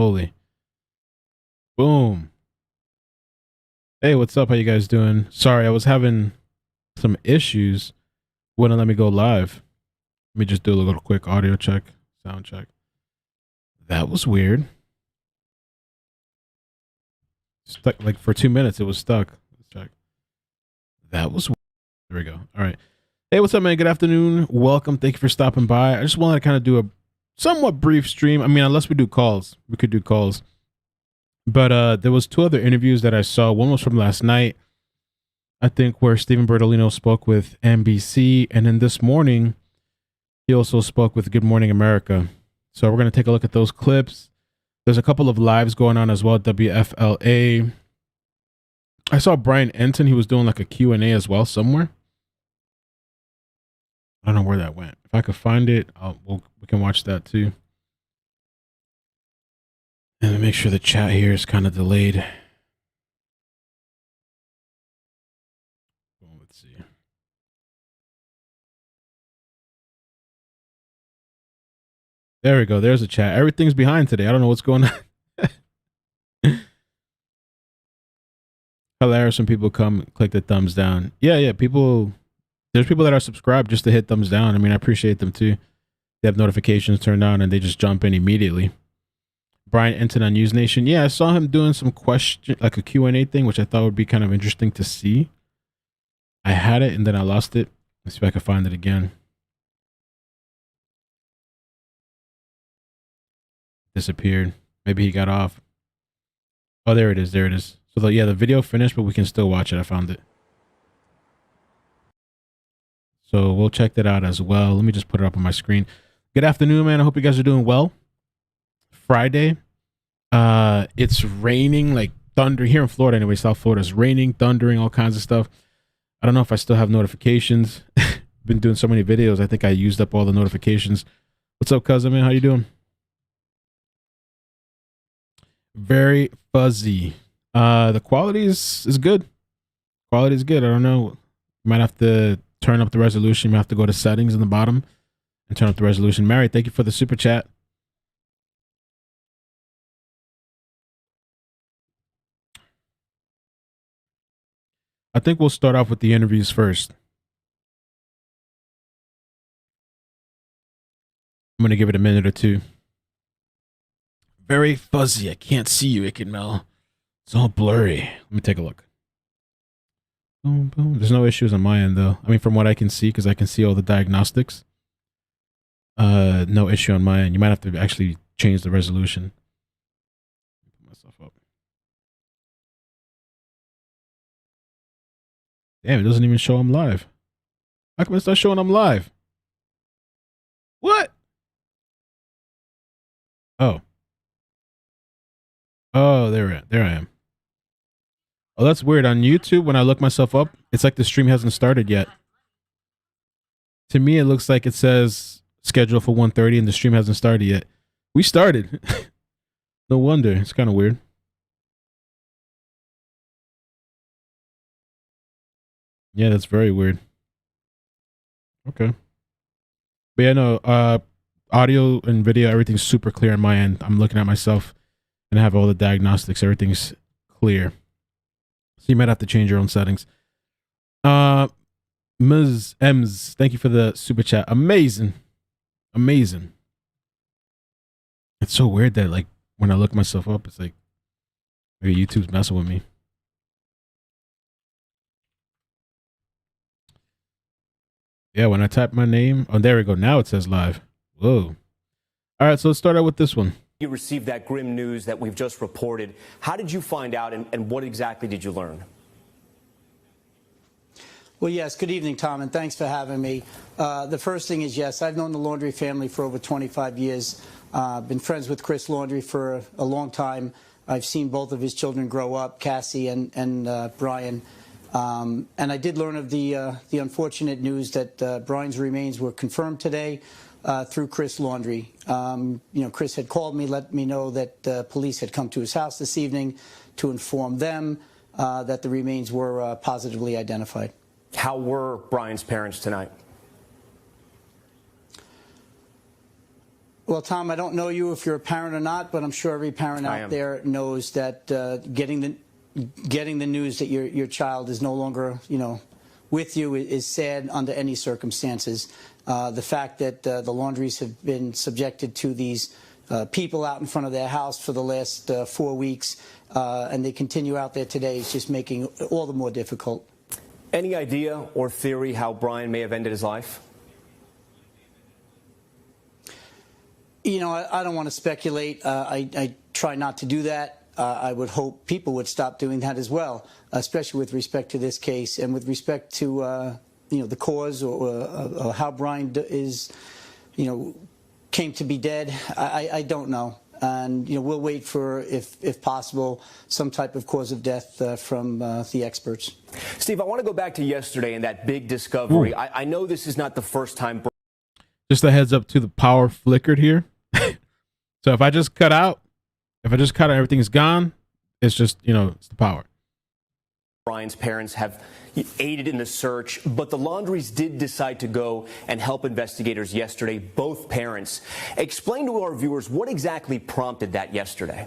moly. Boom. Hey, what's up? How you guys doing? Sorry, I was having some issues. Wouldn't let me go live. Let me just do a little quick audio check, sound check. That was weird. Stuck like for 2 minutes. It was stuck. Let's check. That was weird. There we go. All right. Hey, what's up, man? Good afternoon. Welcome. Thank you for stopping by. I just wanted to kind of do a somewhat brief stream. I mean, unless we do calls, we could do calls. But there was 2 other interviews that I saw. One was from last night, I think, where Stephen Bertolino spoke with NBC. And then this morning, he also spoke with Good Morning America. So we're going to take a look at those clips. There's a couple of lives going on as well at WFLA. I saw Brian Entin. He was doing like a Q&A as well somewhere. I don't know where that went. If I could find it, we can watch that too. And make sure the chat here is kind of delayed. Well, let's see. There we go. There's the chat. Everything's behind today. I don't know what's going on. Hilarious when people come click the thumbs down. Yeah. There's people that are subscribed just to hit thumbs down. I mean, I appreciate them too. They have notifications turned on and they just jump in immediately. Brian Entin on News Nation. Yeah, I saw him doing some question, like a Q&A thing, which I thought would be kind of interesting to see. I had it and then I lost it. Let's see if I can find it again. Disappeared. Maybe he got off. Oh, there it is. There it is. So the video finished, but we can still watch it. I found it. So we'll check that out as well. Let me just put it up on my screen. Good afternoon, man. I hope you guys are doing well. Friday. It's raining like thunder here in Florida anyway. South Florida is raining, thundering, all kinds of stuff. I don't know if I still have notifications. Been doing so many videos. I think I used up all the notifications. What's up, cousin, man? How you doing? Very fuzzy. The quality is good. Quality is good. I don't know. You might have to turn up the resolution. You might have to go to settings in the bottom and turn up the resolution. Mary, thank you for the super chat. I think we'll start off with the interviews first. I'm going to give it a minute or two. Very fuzzy. I can't see you, iCkEdMeL. It's all blurry. Let me take a look. Boom, boom. There's no issues on my end, though. I mean, from what I can see, because I can see all the diagnostics. No issue on my end. You might have to actually change the resolution. Put myself up. Damn, it doesn't even show I'm live. How come it's not showing I'm live? What? Oh. Oh, there I am. Oh, that's weird. On YouTube, when I look myself up, it's like the stream hasn't started yet. To me, it looks like it says scheduled for 1:30 and the stream hasn't started yet. We started. No wonder. It's kind of weird. Yeah, that's very weird. Okay. But yeah, no, audio and video, everything's super clear on my end. I'm looking at myself and I have all the diagnostics. Everything's clear. So you might have to change your own settings. Ms. Ems, thank you for the super chat. Amazing. Amazing. It's so weird that like when I look myself up, it's like maybe YouTube's messing with me. Yeah, when I type my name, oh, there we go. Now it says live. Whoa. All right, so let's start out with this one. You received that grim news that we've just reported. How did you find out, and what exactly did you learn? Well, yes, good evening, Tom, and thanks for having me. The first thing is, yes, I've known the Laundrie family for over 25 years. Been friends with Chris Laundrie for a long time. I've seen both of his children grow up, Cassie and Brian. And I did learn of the unfortunate news that Brian's remains were confirmed today through Chris Laundrie. You know, Chris had called me, let me know that police had come to his house this evening to inform them that the remains were positively identified. How were Brian's parents tonight? Well, Tom, I don't know you if you're a parent or not, but I'm sure every parent out there knows that getting the news that your child is no longer, with you is sad under any circumstances. The fact that the Laundries have been subjected to these people out in front of their house for the last 4 weeks, and they continue out there today, is just making it all the more difficult. Any idea or theory how Brian may have ended his life? I don't want to speculate. I try not to do that. I would hope people would stop doing that as well, especially with respect to this case and with respect to, the cause or how Brian came to be dead. I don't know. And, we'll wait for, if possible, some type of cause of death from the experts. Steve, I want to go back to yesterday and that big discovery. I know this is not the first time. Just a heads up, to the power flickered here. So if I just cut out, everything's gone. It's just, it's the power. Brian's parents have aided in the search, but the Laundries did decide to go and help investigators yesterday, both parents. Explain to our viewers what exactly prompted that yesterday.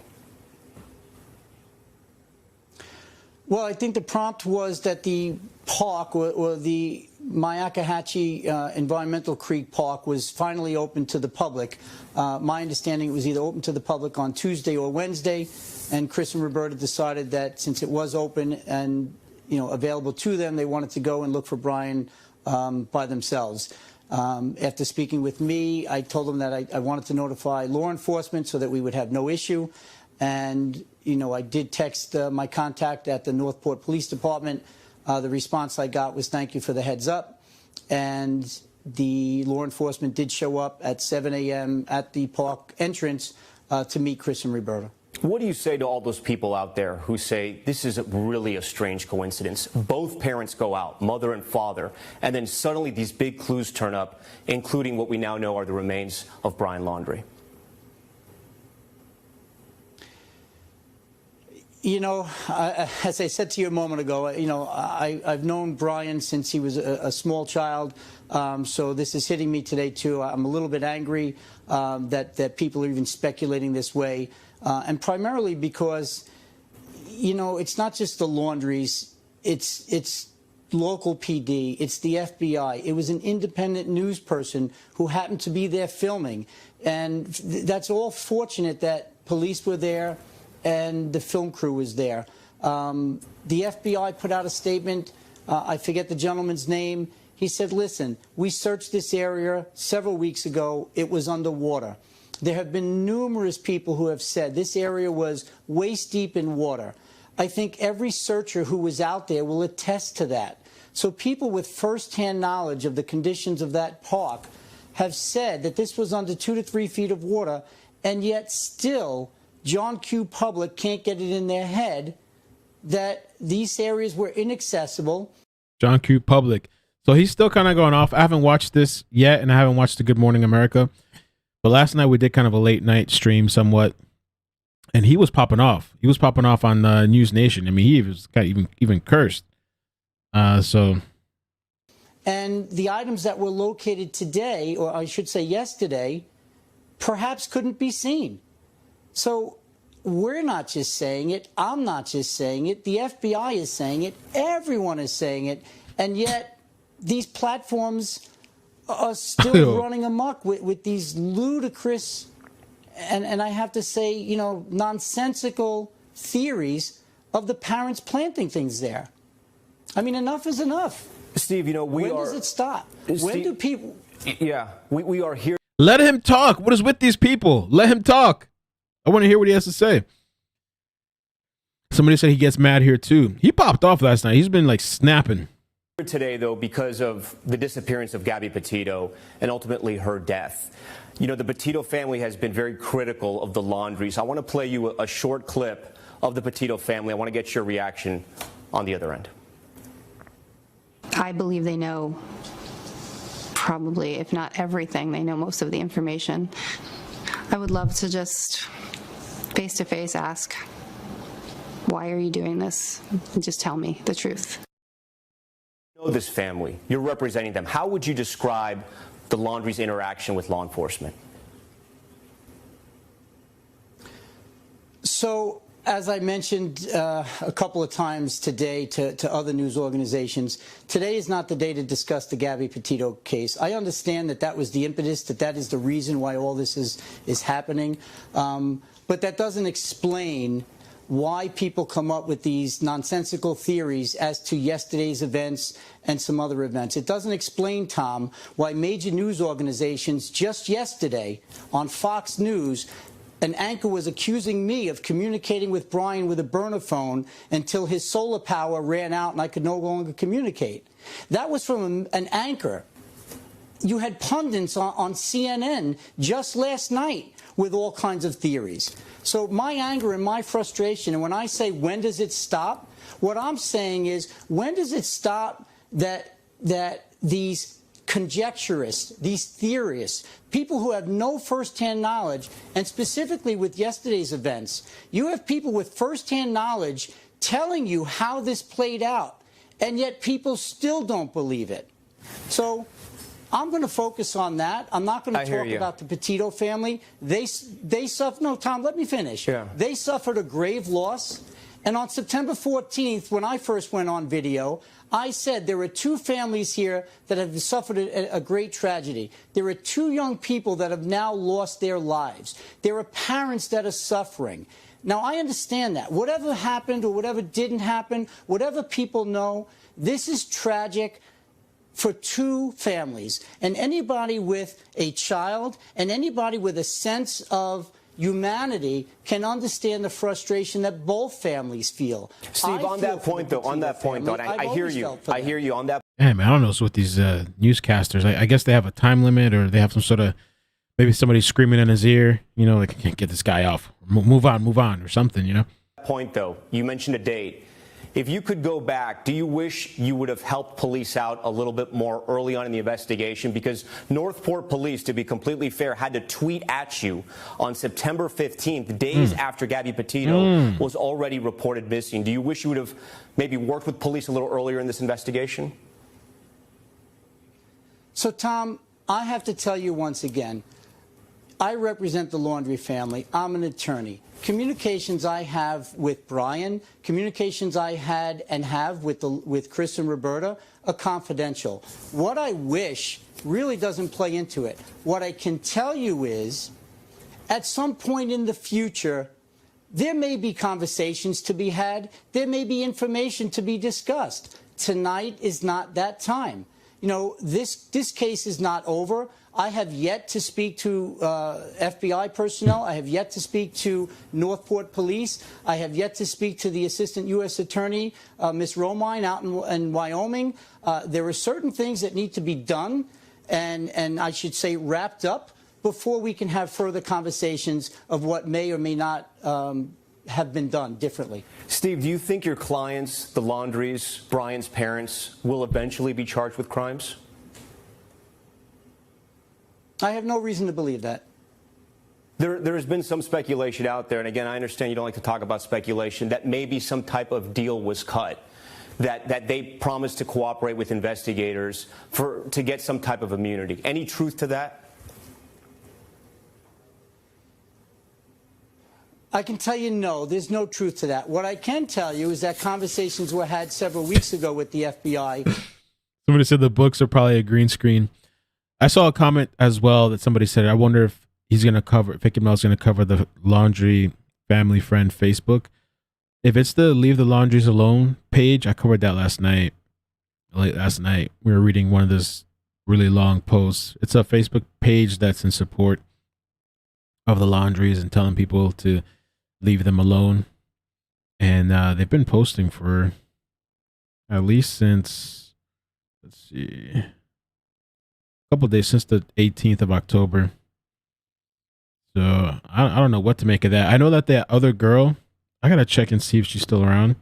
Well, I think the prompt was that the park or the Myakkahatchee Environmental Creek Park was finally open to the public. My understanding, it was either open to the public on Tuesday or Wednesday, and Chris and Roberta decided that since it was open and available to them, they wanted to go and look for Brian by themselves. After speaking with me, I told them that I wanted to notify law enforcement so that we would have no issue. And, I did text my contact at the Northport Police Department. The response I got was thank you for the heads up. And the law enforcement did show up at 7 a.m. at the park entrance to meet Chris and Roberta. What do you say to all those people out there who say this is really a strange coincidence? Both parents go out, mother and father, and then suddenly these big clues turn up, including what we now know are the remains of Brian Laundrie. As I said to you a moment ago, I've known Brian since he was a small child, so this is hitting me today too. I'm a little bit angry that people are even speculating this way, and primarily because, it's not just the Laundries, it's local PD, it's the FBI. It was an independent news person who happened to be there filming, and that's all fortunate that police were there and the film crew was there. The FBI put out a statement. I forget the gentleman's name. He said, listen, we searched this area several weeks ago. It was underwater. There have been numerous people who have said this area was waist deep in water. I think every searcher who was out there will attest to that. So people with firsthand knowledge of the conditions of that park have said that this was under 2 to 3 feet of water, and yet still John Q. Public can't get it in their head that these areas were inaccessible. John Q. Public. So he's still kind of going off. I haven't watched this yet, and I haven't watched the Good Morning America. But last night we did kind of a late night stream somewhat, and he was popping off. He was popping off on News Nation. I mean, he was kind of even cursed. And the items that were located today, or I should say yesterday, perhaps couldn't be seen. So we're not just saying it. I'm not just saying it. The FBI is saying it. Everyone is saying it. And yet these platforms are still running amok with these ludicrous and I have to say, nonsensical theories of the parents planting things there. I mean, enough is enough. Steve, when does it stop? When do people... Yeah, we are here. Let him talk. What is with these people? Let him talk. I want to hear what he has to say. Somebody said he gets mad here too. He popped off last night. He's been like snapping. Today, though, because of the disappearance of Gabby Petito and ultimately her death. The Petito family has been very critical of the Laundries. I want to play you a short clip of the Petito family. I want to get your reaction on the other end. I believe they know probably, if not everything, they know most of the information. I would love to just face-to-face ask, why are you doing this? And just tell me the truth. You know this family. You're representing them. How would you describe the Laundrie's interaction with law enforcement? So, as I mentioned a couple of times today to other news organizations, today is not the day to discuss the Gabby Petito case. I understand that that was the impetus, that is the reason why all this is happening, but that doesn't explain why people come up with these nonsensical theories as to yesterday's events and some other events. It doesn't explain, Tom, why major news organizations just yesterday on Fox News, an anchor was accusing me of communicating with Brian with a burner phone until his solar power ran out and I could no longer communicate. That was from an anchor. You had pundits on CNN just last night with all kinds of theories. So my anger and my frustration, and when I say when does it stop, what I'm saying is when does it stop that these conjecturists, these theorists, people who have no firsthand knowledge, and specifically with yesterday's events, you have people with firsthand knowledge telling you how this played out, and yet people still don't believe it. So I'm going to focus on that. I'm not going to talk about the Petito family. They suffered. No, Tom, let me finish. Yeah. They suffered a grave loss. And on September 14th, when I first went on video, I said there are two families here that have suffered a great tragedy. There are two young people that have now lost their lives. There are parents that are suffering. Now, I understand that. Whatever happened or whatever didn't happen, whatever people know, this is tragic for two families. And anybody with a child and anybody with a sense of humanity can understand the frustration that both families feel. Steve, on that point, though, I hear you. I hear you on that. Yeah, man, I don't know what's with these newscasters. I guess they have a time limit, or they have some sort of, maybe somebody's screaming in his ear, you know, like, can't get this guy off. Move on, or something, you know? Point, though, you mentioned a date. If you could go back, do you wish you would have helped police out a little bit more early on in the investigation? Because Northport Police, to be completely fair, had to tweet at you on September 15th, days after Gabby Petito was already reported missing. Do you wish you would have maybe worked with police a little earlier in this investigation? So, Tom, I have to tell you once again, I represent the Laundrie family. I'm an attorney. Communications I have with Brian, communications I had and have with Chris and Roberta are confidential. What I wish really doesn't play into it. What I can tell you is, at some point in the future, there may be conversations to be had. There may be information to be discussed. Tonight is not that time. You know, this case is not over. I have yet to speak to FBI personnel. I have yet to speak to Northport Police. I have yet to speak to the Assistant U.S. Attorney, Ms. Romine, out in Wyoming. There are certain things that need to be done and I should say wrapped up before we can have further conversations of what may or may not have been done differently. Steve, do you think your clients, the Laundries, Brian's parents, will eventually be charged with crimes? I have no reason to believe that. There has been some speculation out there, and again, I understand you don't like to talk about speculation, that maybe some type of deal was cut, that they promised to cooperate with investigators to get some type of immunity. Any truth to that? I can tell you no, there's no truth to that. What I can tell you is that conversations were had several weeks ago with the FBI. Somebody said the books are probably a green screen. I saw a comment as well that somebody said, I wonder if he's going to cover, if ickEdMeL's going to cover the Laundrie family friend Facebook. If it's the Leave the Laundries Alone page, I covered that last night. Late last night, we were reading one of this really long posts. It's a Facebook page that's in support of the Laundries and telling people to leave them alone. And they've been posting for at least since, let's see, couple of days, since the 18th of October. So I don't know what to make of that. I know that that other girl, I gotta check and see if she's still around.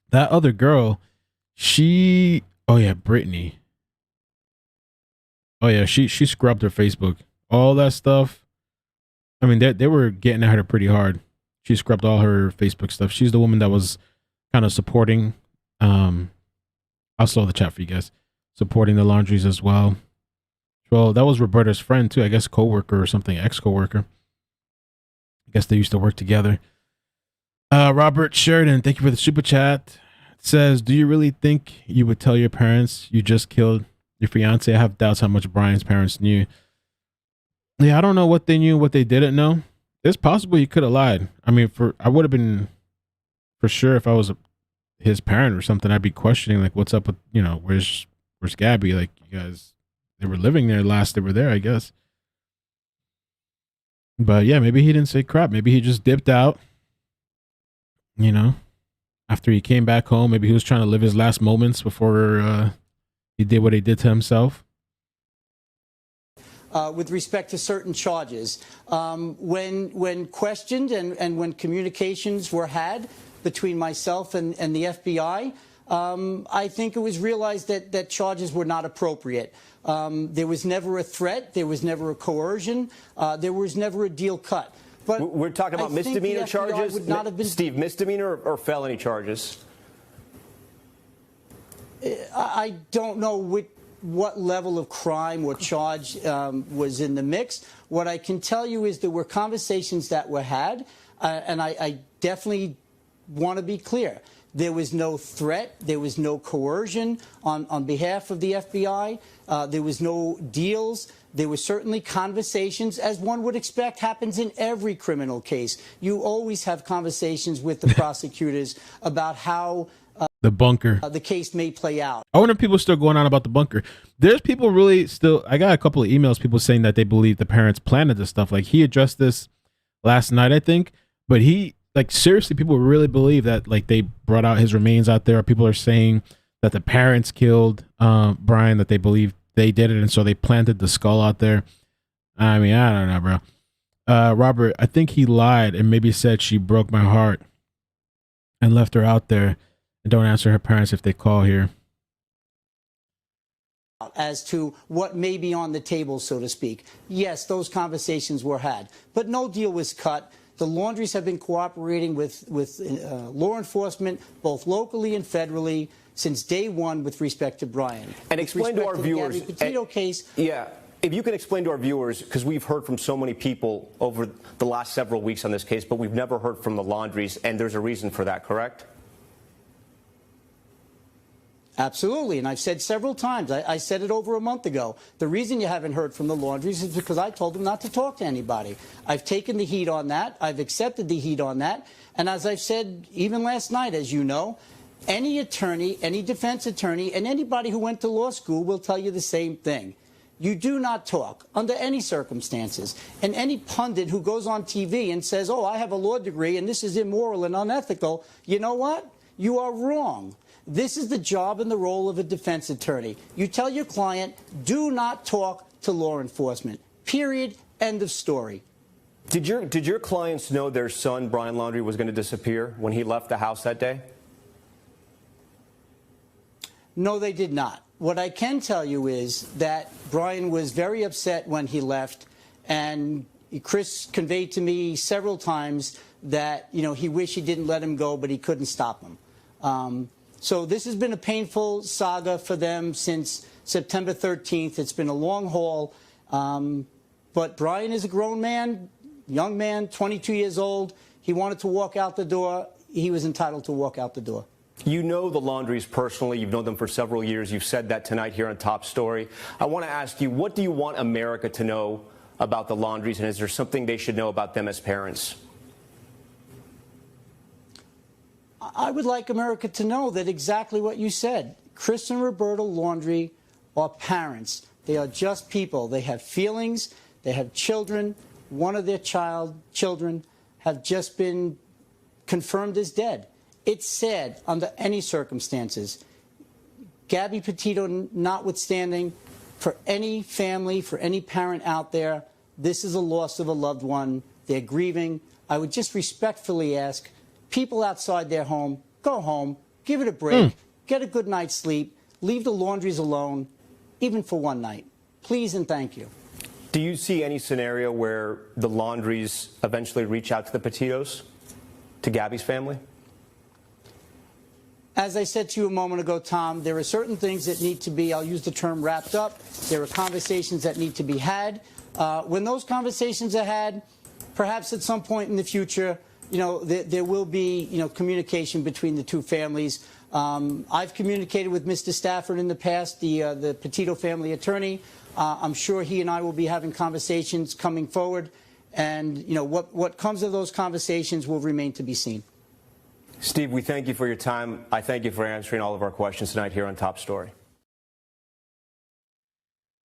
That other girl, oh yeah, Brittany. Oh yeah, she scrubbed her Facebook. All that stuff. I mean, they were getting at her pretty hard. She scrubbed all her Facebook stuff. She's the woman that was kind of supporting. I'll slow the chat for you guys. Supporting the Laundries as well. Well, that was Roberta's friend too. I guess co-worker or something, ex-co-worker. I guess they used to work together. Robert Sheridan, thank you for the super chat. It says, do you really think you would tell your parents you just killed your fiance? I have doubts how much Brian's parents knew. Yeah, I don't know what they knew, what they didn't know. It's possible he could have lied. I mean, I would have been for sure if I was his parent or something. I'd be questioning like, what's up with where's Gabby? Like, you guys, they were living there last they were there, I guess. But yeah, maybe he didn't say crap. Maybe he just dipped out. After he came back home, maybe he was trying to live his last moments before he did what he did to himself. With respect to certain charges, when questioned and when communications were had between myself and the FBI, I think it was realized that charges were not appropriate. There was never a threat. There was never a coercion. There was never a deal cut. But we're talking about misdemeanor charges, Steve, misdemeanor or felony charges? I don't know what level of crime or charge was in the mix. What I can tell you is there were conversations that were had, and I definitely want to be clear. There was no threat. There was no coercion on behalf of the FBI. There was no deals. There were certainly conversations, as one would expect happens in every criminal case. You always have conversations with the prosecutors about how the bunker, the case may play out. I wonder if people are still going on about the bunker. There's people really still, I got a couple of emails, people saying that they believe the parents planted this stuff. Like, he addressed this last night, I think, but seriously, people really believe that, like, they brought out his remains out there. People are saying that the parents killed Brian, that they believe they did it, and so they planted the skull out there. I mean, I don't know, bro. Robert, I think he lied and maybe said she broke my heart and left her out there, and don't answer her parents if they call here. As to what may be on the table, so to speak. Yes, those conversations were had, but no deal was cut. The Laundries have been cooperating with law enforcement, both locally and federally, since day one with respect to Brian. And explain to our viewers, the Gabby Petito case. Yeah, if you can explain to our viewers, because we've heard from so many people over the last several weeks on this case, but we've never heard from the Laundries, and there's a reason for that, correct? Absolutely, and I've said several times, I said it over a month ago, the reason you haven't heard from the Laundries is because I told them not to talk to anybody. I've taken the heat on that, I've accepted the heat on that, and as I've said even last night, as you know, any attorney, any defense attorney, and anybody who went to law school will tell you the same thing. You do not talk under any circumstances. And any pundit who goes on TV and says, oh, I have a law degree and this is immoral and unethical, you know what? You are wrong. This is the job and the role of a defense attorney. You tell your client, do not talk to law enforcement. Period. End of story. Did your clients know their son, Brian Laundrie, was going to disappear when he left the house that day? No, they did not. What I can tell you is that Brian was very upset when he left, and Chris conveyed to me several times that, he wished he didn't let him go, but he couldn't stop him. So this has been a painful saga for them since September 13th. It's been a long haul, but Brian is a grown man, young man, 22 years old. He wanted to walk out the door. He was entitled to walk out the door. You know the Laundries personally. You've known them for several years. You've said that tonight here on Top Story. I want to ask you, what do you want America to know about the Laundries, and is there something they should know about them as parents? I would like America to know that exactly what you said. Chris and Roberta Laundrie are parents. They are just people. They have feelings. They have children. One of their children have just been confirmed as dead. It's sad under any circumstances. Gabby Petito notwithstanding, for any family, for any parent out there, this is a loss of a loved one. They're grieving. I would just respectfully ask people outside their home, go home, give it a break, get a good night's sleep, leave the Laundries alone, even for one night. Please and thank you. Do you see any scenario where the Laundries eventually reach out to the Petitos, to Gabby's family? As I said to you a moment ago, Tom, there are certain things that need to be, I'll use the term wrapped up. There are conversations that need to be had. When those conversations are had, perhaps at some point in the future, there will be, communication between the two families. I've communicated with Mr. Stafford in the past, the Petito family attorney. I'm sure he and I will be having conversations coming forward. And, what comes of those conversations will remain to be seen. Steve, we thank you for your time. I thank you for answering all of our questions tonight here on Top Story.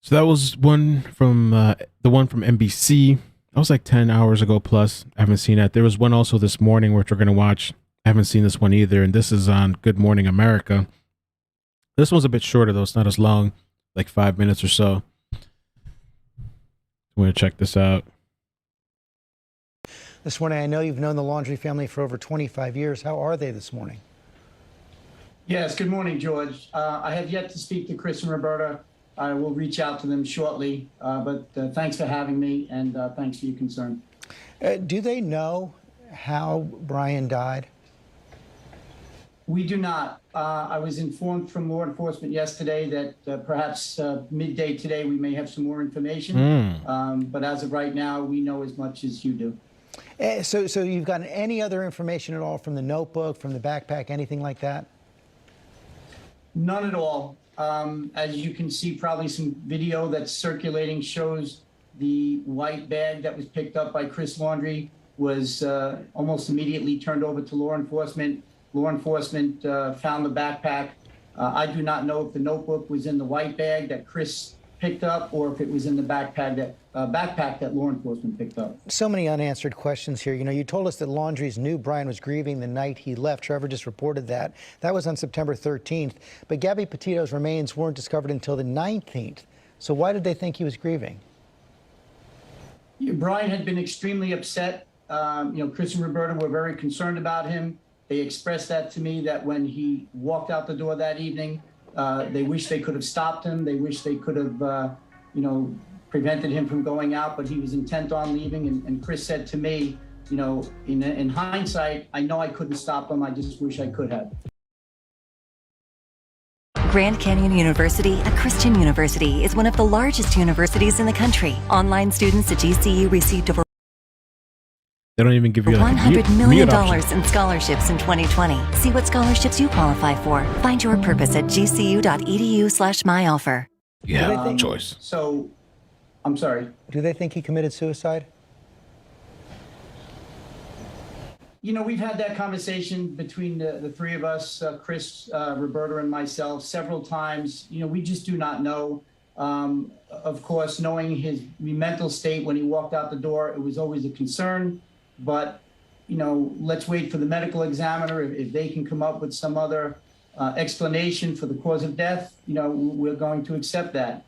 So that was one from the one from NBC. That was like 10 hours ago plus. I haven't seen that. There was one also this morning, which we're going to watch. I haven't seen this one either. And this is on Good Morning America. This one's a bit shorter, though. It's not as long, like 5 minutes or so. I'm going to check this out. This morning, I know you've known the Laundrie family for over 25 years. How are they this morning? Yes, good morning, George. I have yet to speak to Chris and Roberta. I will reach out to them shortly, but thanks for having me, and thanks for your concern. Do they know how Brian died? We do not. I was informed from law enforcement yesterday that perhaps midday today we may have some more information, but as of right now, we know as much as you do. So you've gotten any other information at all from the notebook, from the backpack, anything like that? None at all. As you can see, probably some video that's circulating shows the white bag that was picked up by Chris Laundrie was almost immediately turned over to law enforcement. Law enforcement found the backpack. I do not know if the notebook was in the white bag that Chris picked up or if it was in the backpack that law enforcement picked up. So many unanswered questions here. You told us that Laundrie's knew Brian was grieving the night he left. Trevor just reported that. That was on September 13th. But Gabby Petito's remains weren't discovered until the 19th. So why did they think he was grieving? Brian had been extremely upset. Chris and Roberta were very concerned about him. They expressed that to me, that when he walked out the door that evening, they wish they could have stopped him. They wish they could have, prevented him from going out, but he was intent on leaving. And Chris said to me, in hindsight, I know I couldn't stop him. I just wish I could have. Grand Canyon University, a Christian university, is one of the largest universities in the country. Online students at GCU received over They don't even give you like $100 million in scholarships in 2020. See what scholarships you qualify for. Find your purpose at gcu.edu/myoffer. Yeah, choice. So, I'm sorry. Do they think he committed suicide? We've had that conversation between the three of us, Chris, Roberta, and myself several times. We just do not know. Of course, knowing his mental state when he walked out the door, it was always a concern. But, let's wait for the medical examiner. If they can come up with some other explanation for the cause of death, we're going to accept that.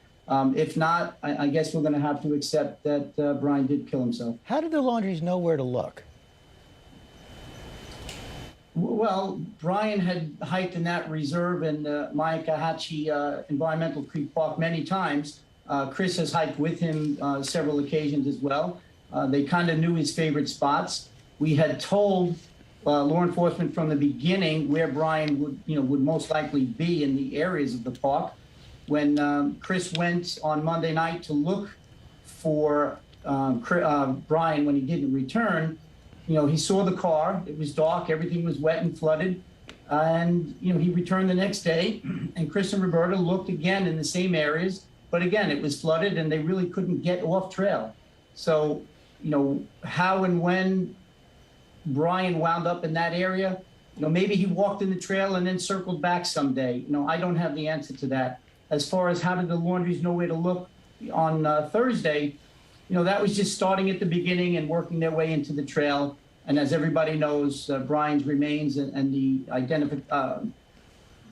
If not, I guess we're going to have to accept that Brian did kill himself. How did the Laundries know where to look? Well, Brian had hiked in that reserve in iCkEdMeL Environmental Creek Park many times. Chris has hiked with him several occasions as well. They kind of knew his favorite spots. We had told law enforcement from the beginning where Brian would most likely be in the areas of the park. When Chris went on Monday night to look for Brian when he didn't return, he saw the car. It was dark. Everything was wet and flooded. And, he returned the next day, and Chris and Roberta looked again in the same areas. But again, it was flooded, and they really couldn't get off trail. So, how and when Brian wound up in that area, maybe he walked in the trail and then circled back someday. I don't have the answer to that. As far as how did the Laundries know where to look on Thursday, that was just starting at the beginning and working their way into the trail. And as everybody knows, Brian's remains and the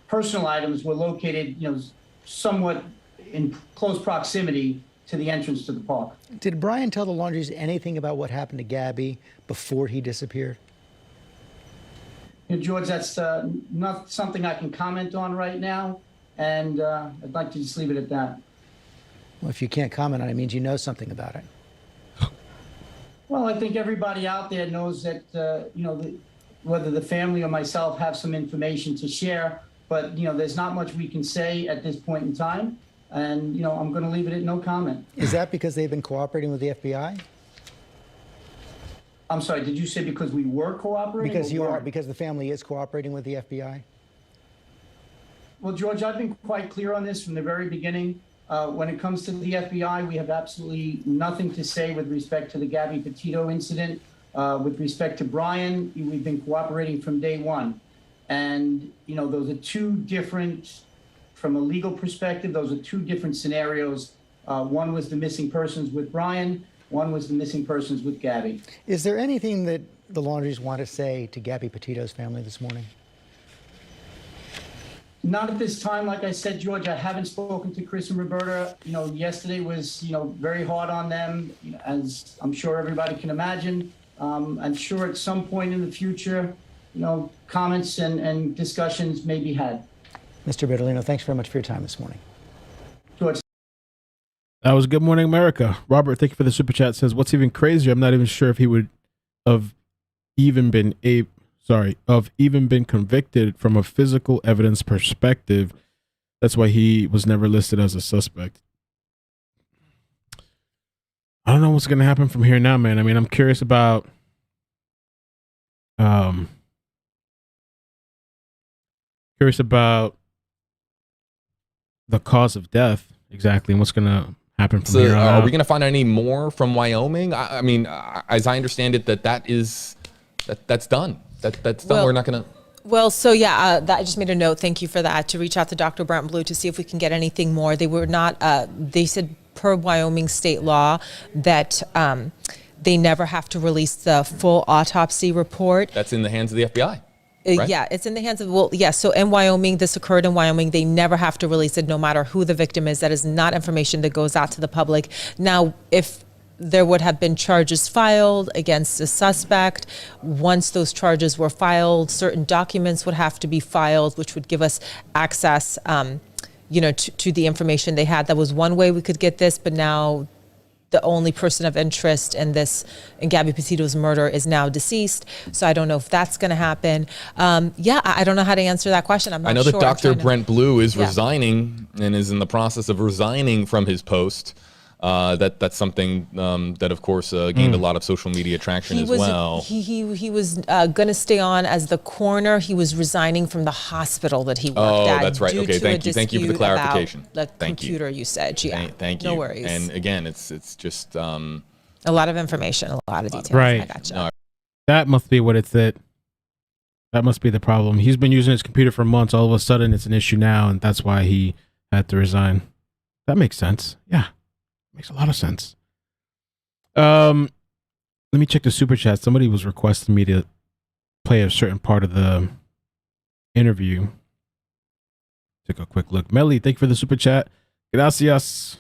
personal items were located, somewhat in close proximity to the entrance to the park. Did Brian tell the Laundries anything about what happened to Gabby before he disappeared? George, that's not something I can comment on right now. And I'd like to just leave it at that. Well, if you can't comment on it, it means you know something about it. Well, I think everybody out there knows that, whether the family or myself have some information to share, but, there's not much we can say at this point in time. And, I'm going to leave it at no comment. Is that because they've been cooperating with the FBI? I'm sorry, did you say because we were cooperating? Because or you are, weren't? because the family is cooperating with the FBI? Well, George, I've been quite clear on this from the very beginning. When it comes to the FBI, we have absolutely nothing to say with respect to the Gabby Petito incident. With respect to Brian, we've been cooperating from day one. And, you know, those are two different, from a legal perspective, those are two different scenarios. One was the missing persons with Brian, one was the missing persons with Gabby. Is there anything that the Laundries want to say to Gabby Petito's family this morning? Not at this time. Like I said, George, I haven't spoken to Chris and Roberta. You know, yesterday was, you know, very hard on them, you know, as I'm sure everybody can imagine. I'm sure at some point in the future, you know, comments and discussions may be had. Mr. Bertolino, thanks very much for your time this morning. George. That was Good Morning America. Robert, thank you for the super chat. Says, what's even crazier, I'm not even sure if he would have even been convicted from a physical evidence perspective. That's why he was never listed as a suspect. I don't know what's going to happen from here now, man. I mean, I'm curious about the cause of death exactly and what's going to happen from here on Are out. we going to find any more from Wyoming? I mean, as I understand it, that's done. That's done. Well, we're not going to. Well, so yeah, I just made a note. Thank you for that. To reach out to Dr. Brent Blue to see if we can get anything more. They were not. They said per Wyoming state law that they never have to release the full autopsy report. That's in the hands of the FBI. Right? Yeah, it's in the hands of, well, yeah, so in Wyoming, this occurred in Wyoming. They never have to release it no matter who the victim is. That is not information that goes out to the public. Now, if there would have been charges filed against a suspect, once those charges were filed, certain documents would have to be filed, which would give us access, you know, to the information they had. That was one way we could get this, but now the only person of interest in Gabby Petito's murder is now deceased. So I don't know if that's going to happen. Yeah, I don't know how to answer that question. I'm not sure. I know that Dr. Brent Blue is Yeah. resigning and is in the process of resigning from his post. That's something that, of course, gained a lot of social media traction as well. He was going to stay on as the coroner. He was resigning from the hospital that he worked at. Oh, that's right. due Okay, to thank a you. Thank you for the dispute about clarification. The Thank you. computer usage. Yeah, Thank you. No worries. And again, it's just a lot of information, a lot of details. Right. I gotcha. No. That must be what it's at. That must be the problem. He's been using his computer for months. All of a sudden, it's an issue now, and that's why he had to resign. That makes sense. Yeah, makes a lot of sense. Let me check the super chat. Somebody was requesting me to play a certain part of the interview. Take a quick look. Melly, thank you for the super chat. Gracias.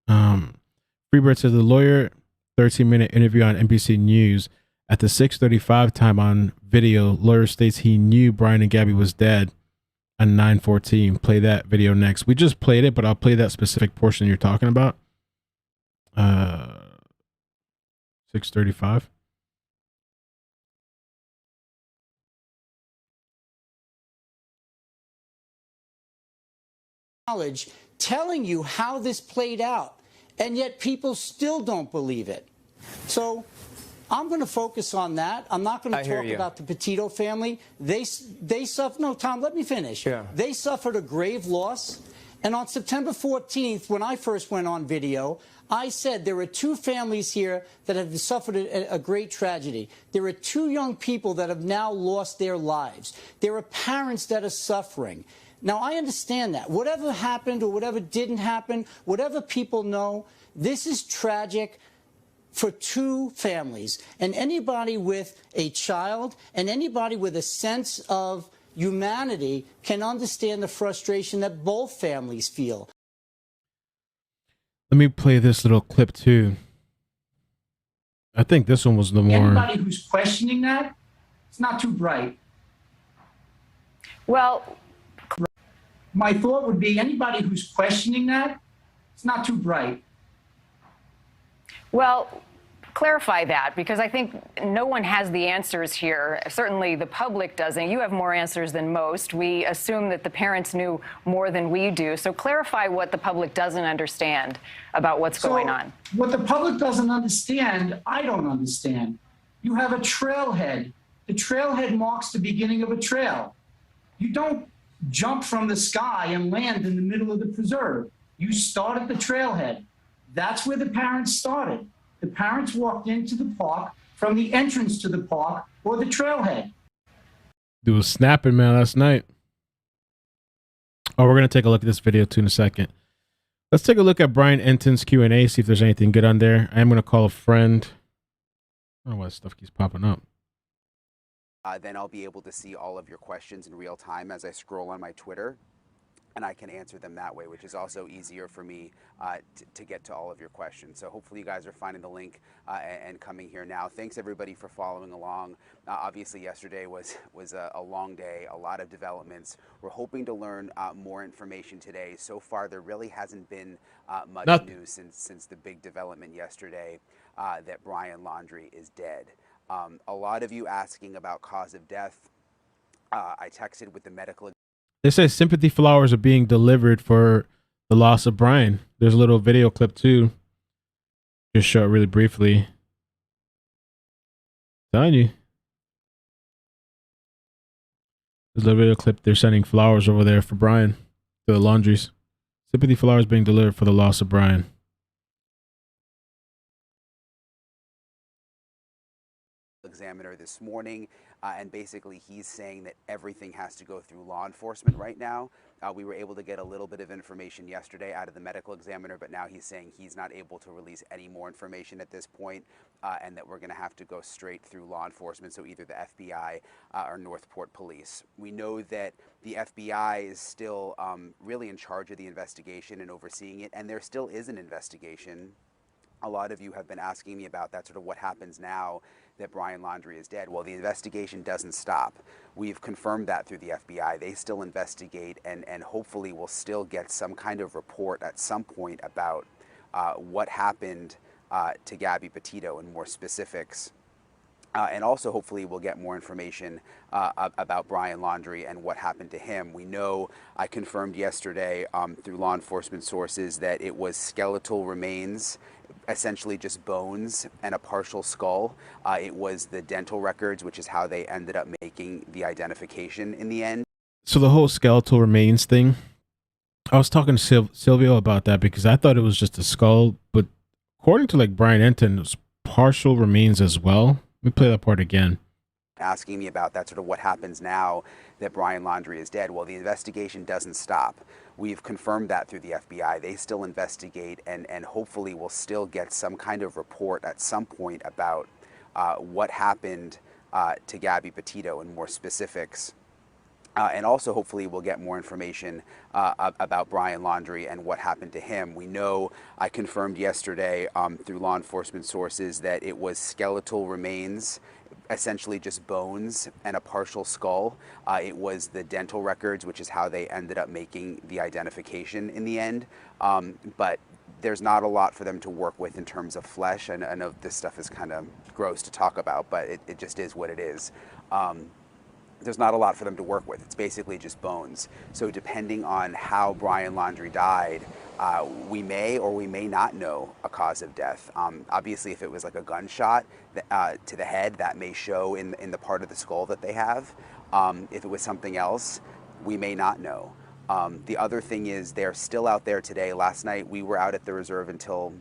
Freebird says the lawyer 13-minute interview on NBC News at the 6:35 time on video. Lawyer states he knew Brian and Gabby was dead on 9/14. Play that video next. We just played it, but I'll play that specific portion you're talking about. 6:35. Knowledge telling you how this played out, and yet people still don't believe it. So I'm going to focus on that. I'm not going to talk about the Petito family. They suffered. No, Tom, let me finish. Yeah. They suffered a grave loss. And on September 14th, when I first went on video, I said there are two families here that have suffered a great tragedy. There are two young people that have now lost their lives. There are parents that are suffering. Now, I understand that. Whatever happened or whatever didn't happen, whatever people know, this is tragic for two families. And anybody with a child and anybody with a sense of humanity can understand the frustration that both families feel. Let me play this little clip too. I think this one was the more. Anybody who's questioning that, it's not too bright. Well, my thought would be anybody who's questioning that, it's not too bright. well, clarify that, because I think no one has the answers here. Certainly the public doesn't. You have more answers than most. We assume that the parents knew more than we do. So clarify what the public doesn't understand about what's going on. What the public doesn't understand, I don't understand. You have a trailhead. The trailhead marks the beginning of a trail. You don't jump from the sky and land in the middle of the preserve. You start at the trailhead. That's where the parents started. The parents walked into the park from the entrance to the park or the trailhead. Dude was snapping, man, last night. Oh, we're going to take a look at this video too in a second. Let's take a look at Brian Entin's Q&A, see if there's anything good on there. I am going to call a friend. I don't know why stuff keeps popping up. Then I'll be able to see all of your questions in real time as I scroll on my Twitter, and I can answer them that way, which is also easier for me to get to all of your questions. So hopefully you guys are finding the link and coming here now. Thanks everybody for following along. Obviously yesterday was a long day, a lot of developments. We're hoping to learn more information today. So far there really hasn't been much news since the big development yesterday that Brian Laundrie is dead. A lot of you asking about cause of death. I texted with the medical. They say sympathy flowers are being delivered for the loss of Brian. There's a little video clip too. Just show it really briefly. Telling you. There's a little video clip. They're sending flowers over there for Brian to the Laundries. Sympathy flowers being delivered for the loss of Brian. Examiner this morning, and basically he's saying that everything has to go through law enforcement right now. We were able to get a little bit of information yesterday out of the medical examiner, but now he's saying he's not able to release any more information at this point, and that we're going to have to go straight through law enforcement, so either the FBI or Northport Police. We know that the FBI is still really in charge of the investigation and overseeing it, and there still is an investigation. A lot of you have been asking me about that, sort of what happens now that Brian Laundrie is dead. Well, the investigation doesn't stop. We've confirmed that through the FBI. They still investigate, and hopefully we'll still get some kind of report at some point about what happened to Gabby Petito and more specifics. And also hopefully we'll get more information about Brian Laundrie and what happened to him. We know, I confirmed yesterday through law enforcement sources, that it was skeletal remains, essentially just bones and a partial skull. It was the dental records, which is how they ended up making the identification in the end. So the whole skeletal remains thing, I was talking to Silvio about that because I thought it was just a skull, but according to like Brian Entin, it was partial remains as well. Let me play that part again. Asking me about that, sort of what happens now that Brian Laundrie is dead. Well, the investigation doesn't stop. We've confirmed that through the FBI. They still investigate, and hopefully we'll still get some kind of report at some point about what happened to Gabby Petito and more specifics. And also hopefully we'll get more information about Brian Laundrie and what happened to him. We know, I confirmed yesterday through law enforcement sources, that it was skeletal remains, essentially just bones and a partial skull. It was the dental records, which is how they ended up making the identification in the end. But there's not a lot for them to work with in terms of flesh. And I know this stuff is kind of gross to talk about, but it just is what it is. There's not a lot for them to work with. It's basically just bones. So depending on how Brian Laundrie died, we may or we may not know a cause of death. Obviously, if it was like a gunshot to the head, that may show in the part of the skull that they have. If it was something else, we may not know. The other thing is, they're still out there today. Last night, we were out at the reserve until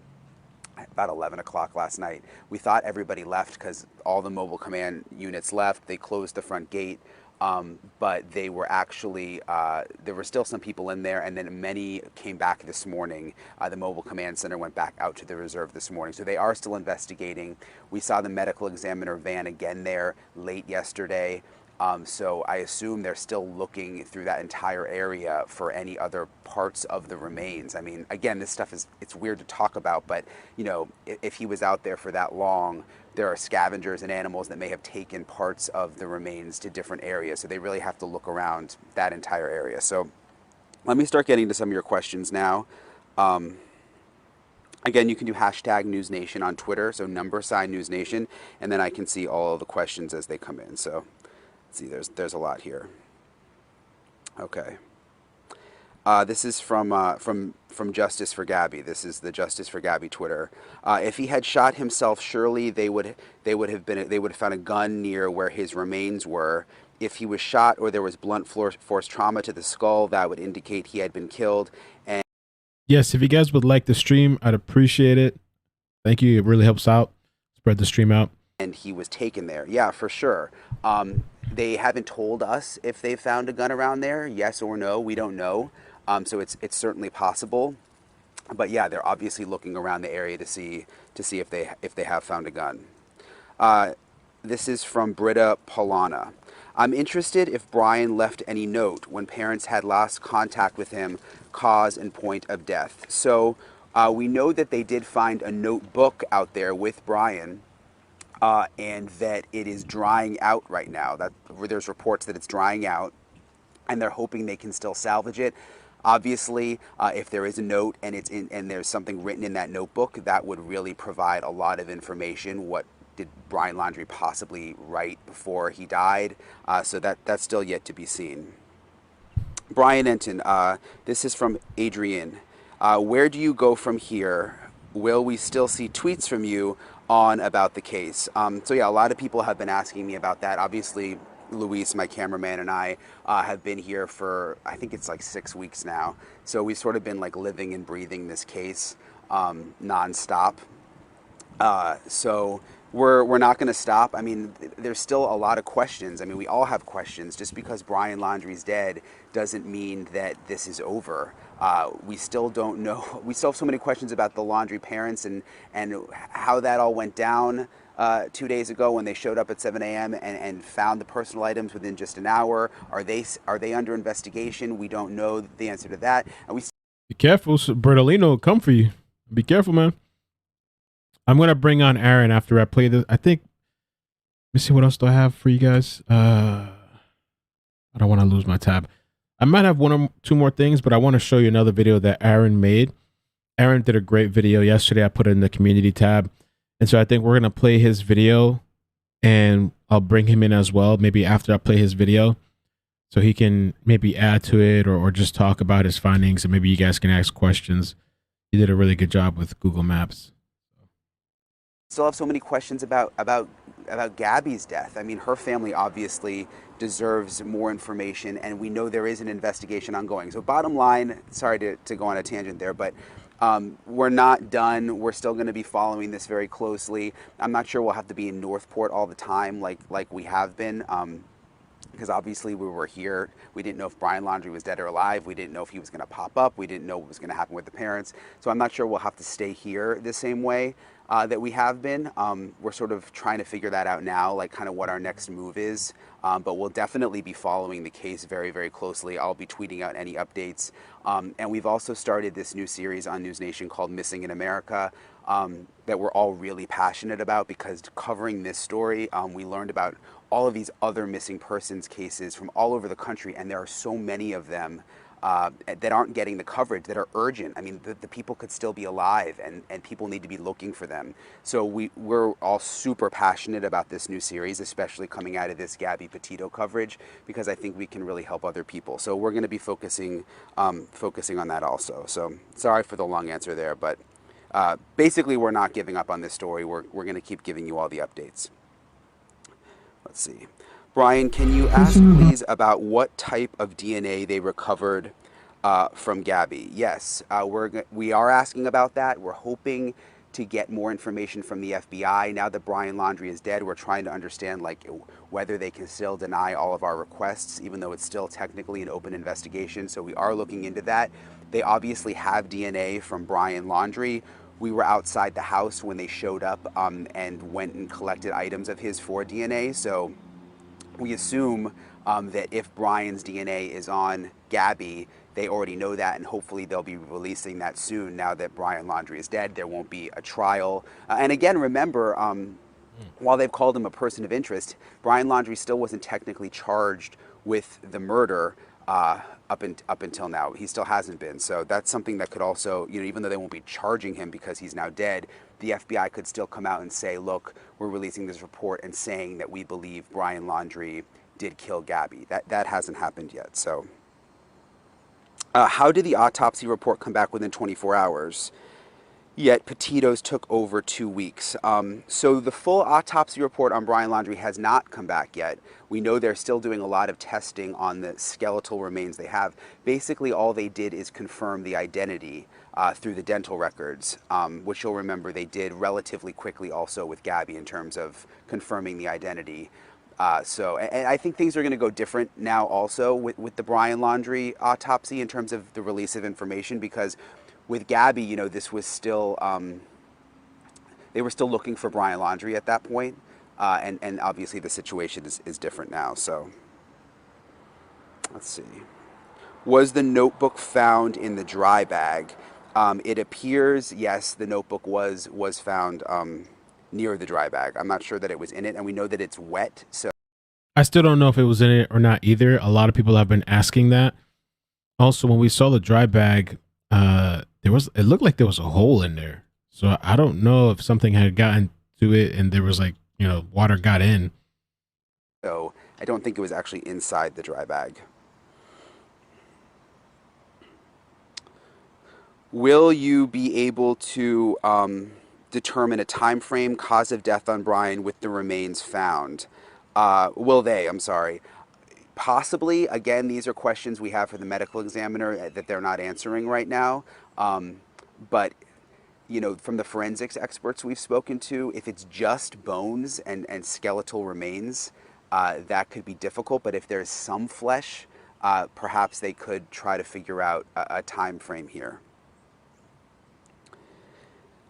about 11 o'clock last night. We thought everybody left because all the mobile command units left. They closed the front gate, but they were actually, there were still some people in there, and then many came back this morning. The mobile command center went back out to the reserve this morning. So they are still investigating. We saw the medical examiner van again there late yesterday. So I assume they're still looking through that entire area for any other parts of the remains. I mean, again, this stuff it's weird to talk about, but you know, if he was out there for that long, there are scavengers and animals that may have taken parts of the remains to different areas. So they really have to look around that entire area. So let me start getting to some of your questions now. Again, you can do hashtag NewsNation on Twitter, so #NewsNation, and then I can see all of the questions as they come in. So see, there's a lot here. Okay. This is from Justice for Gabby. This is the Justice for Gabby Twitter. If he had shot himself, surely they would have found a gun near where his remains were. If he was shot or there was blunt force trauma to the skull, that would indicate he had been killed. And yes, if you guys would like the stream, I'd appreciate it. Thank you. It really helps out. Spread the stream out. And he was taken there. Yeah, for sure. They haven't told us if they found a gun around there. Yes or no, we don't know. So it's certainly possible. But yeah, they're obviously looking around the area to see if they have found a gun. This is from Britta Polana. I'm interested if Brian left any note when parents had last contact with him, cause and point of death. So we know that they did find a notebook out there with Brian, and that it is drying out right now. There's reports that it's drying out, and they're hoping they can still salvage it. Obviously, if there is a note and there's something written in that notebook, that would really provide a lot of information. What did Brian Laundrie possibly write before he died? So that's still yet to be seen. Brian Entin, this is from Adrian. Where do you go from here? Will we still see tweets from you on about the case? So yeah, a lot of people have been asking me about that. Obviously, Luis, my cameraman, and I have been here for, I think it's like 6 weeks now. So we've sort of been like living and breathing this case nonstop. So we're not going to stop. I mean, there's still a lot of questions. I mean, we all have questions. Just because Brian Laundrie's dead doesn't mean that this is over. We still don't know. We still have so many questions about the Laundrie parents and how that all went down 2 days ago when they showed up at 7 a.m. and found the personal items within just an hour. Are they under investigation? We don't know the answer to that. And be careful, Bertolino will come for you. Be careful, man. I'm gonna bring on Aaron after I play this. I think. Let me see, what else do I have for you guys? I don't want to lose my tab. I might have one or two more things, but I want to show you another video that Aaron made. Aaron did a great video yesterday. I put it in the community tab. And so I think we're going to play his video, and I'll bring him in as well, maybe after I play his video, so he can maybe add to it or just talk about his findings, and maybe you guys can ask questions. He did a really good job with Google Maps. Still have so many questions about Gabby's death. I mean, her family obviously deserves more information, and we know there is an investigation ongoing. So bottom line, sorry to go on a tangent there, but we're not done. We're still going to be following this very closely. I'm not sure we'll have to be in Northport all the time like we have been, because obviously we were here. We didn't know if Brian Laundrie was dead or alive. We didn't know if he was going to pop up. We didn't know what was going to happen with the parents. So I'm not sure we'll have to stay here the same way that we have been. We're sort of trying to figure that out now, like kind of what our next move is. But we'll definitely be following the case very, very closely. I'll be tweeting out any updates. And we've also started this new series on News Nation called Missing in America that we're all really passionate about, because covering this story, we learned about all of these other missing persons cases from all over the country, and there are so many of them that aren't getting the coverage, that are urgent. I mean, the people could still be alive, and people need to be looking for them. So we're all super passionate about this new series, especially coming out of this Gabby Petito coverage, because I think we can really help other people. So we're going to be focusing on that also. So sorry for the long answer there, but basically we're not giving up on this story. We're going to keep giving you all the updates. Let's see. Brian, can you ask please about what type of DNA they recovered from Gabby? Yes, we are asking about that. We're hoping to get more information from the FBI. Now that Brian Laundrie is dead, we're trying to understand whether they can still deny all of our requests, even though it's still technically an open investigation. So we are looking into that. They obviously have DNA from Brian Laundrie. We were outside the house when they showed up and went and collected items of his for DNA. So we assume that if Brian's DNA is on Gabby, they already know that, and hopefully they'll be releasing that soon. Now that Brian Laundrie is dead, there won't be a trial. And again, remember, while they've called him a person of interest, Brian Laundrie still wasn't technically charged with the murder up until now. He still hasn't been. So that's something that could also, even though they won't be charging him because he's now dead, the FBI could still come out and say, look, we're releasing this report and saying that we believe Brian Laundrie did kill Gabby. That hasn't happened yet. So How did the autopsy report come back within 24 hours? Yet Petito's took over 2 weeks. So the full autopsy report on Brian Laundrie has not come back yet. We know they're still doing a lot of testing on the skeletal remains they have. Basically, all they did is confirm the identity through the dental records, which you'll remember they did relatively quickly also with Gabby in terms of confirming the identity. And I think things are going to go different now also with the Brian Laundrie autopsy in terms of the release of information, because with Gabby, you know, this was still, they were still looking for Brian Laundrie at that point. And obviously the situation is different now. So let's see. Was the notebook found in the dry bag? It appears, yes, the notebook was found near the dry bag. I'm not sure that it was in it, and we know that it's wet. So I still don't know if it was in it or not either. A lot of people have been asking that. Also, when we saw the dry bag, it looked like there was a hole in there. So I don't know if something had gotten to it and there was, like, you know, water got in. So I don't think it was actually inside the dry bag. Will you be able to determine a time frame, cause of death on Brian with the remains found? Will they? I'm sorry. Possibly. Again, these are questions we have for the medical examiner that they're not answering right now. But, you know, from the forensics experts we've spoken to, if it's just bones and skeletal remains, that could be difficult. But if there's some flesh, perhaps they could try to figure out a time frame here.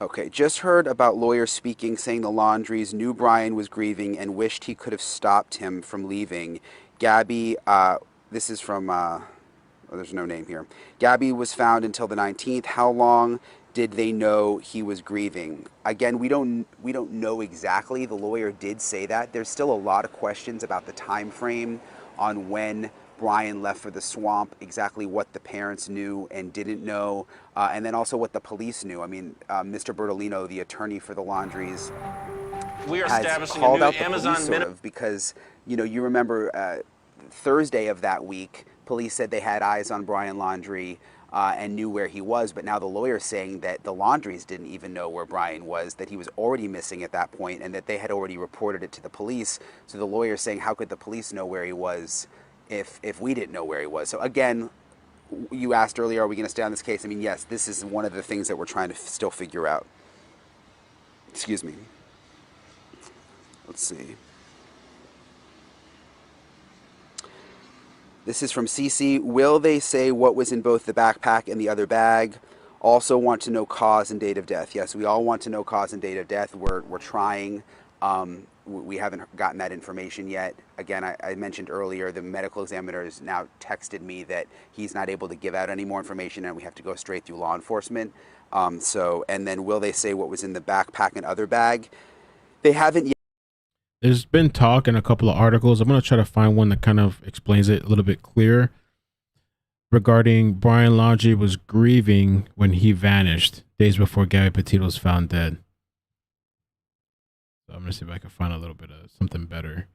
Okay, just heard about lawyers speaking, saying the Laundries knew Brian was grieving and wished he could have stopped him from leaving. Gabby, this is from, there's no name here. Gabby was found until the 19th. How long did they know he was grieving? Again, we don't know exactly. The lawyer did say that. There's still a lot of questions about the time frame on when Brian left for the swamp, exactly what the parents knew and didn't know, and then also what the police knew. I mean, Mr. Bertolino, the attorney for the Laundries, has called out the police sort of because, you know, you remember Thursday of that week, police said they had eyes on Brian Laundrie and knew where he was, but now the lawyer's saying that the Laundries didn't even know where Brian was, that he was already missing at that point, and that they had already reported it to the police. So the lawyer's saying, how could the police know where he was if we didn't know where he was? So again, you asked earlier, are we going to stay on this case? I mean, yes, this is one of the things that we're trying to still figure out. Excuse me. Let's see. This is from Cece. Will they say what was in both the backpack and the other bag? Also want to know cause and date of death. Yes, we all want to know cause and date of death. We're trying. We haven't gotten that information yet. Again, I mentioned earlier, the medical examiner has now texted me that he's not able to give out any more information and we have to go straight through law enforcement. And then will they say what was in the backpack and other bag? They haven't yet. There's been talk in a couple of articles. I'm going to try to find one that kind of explains it a little bit clearer regarding Brian Laundrie was grieving when he vanished days before Gabby Petito was found dead. So I'm going to see if I can find a little bit of something better.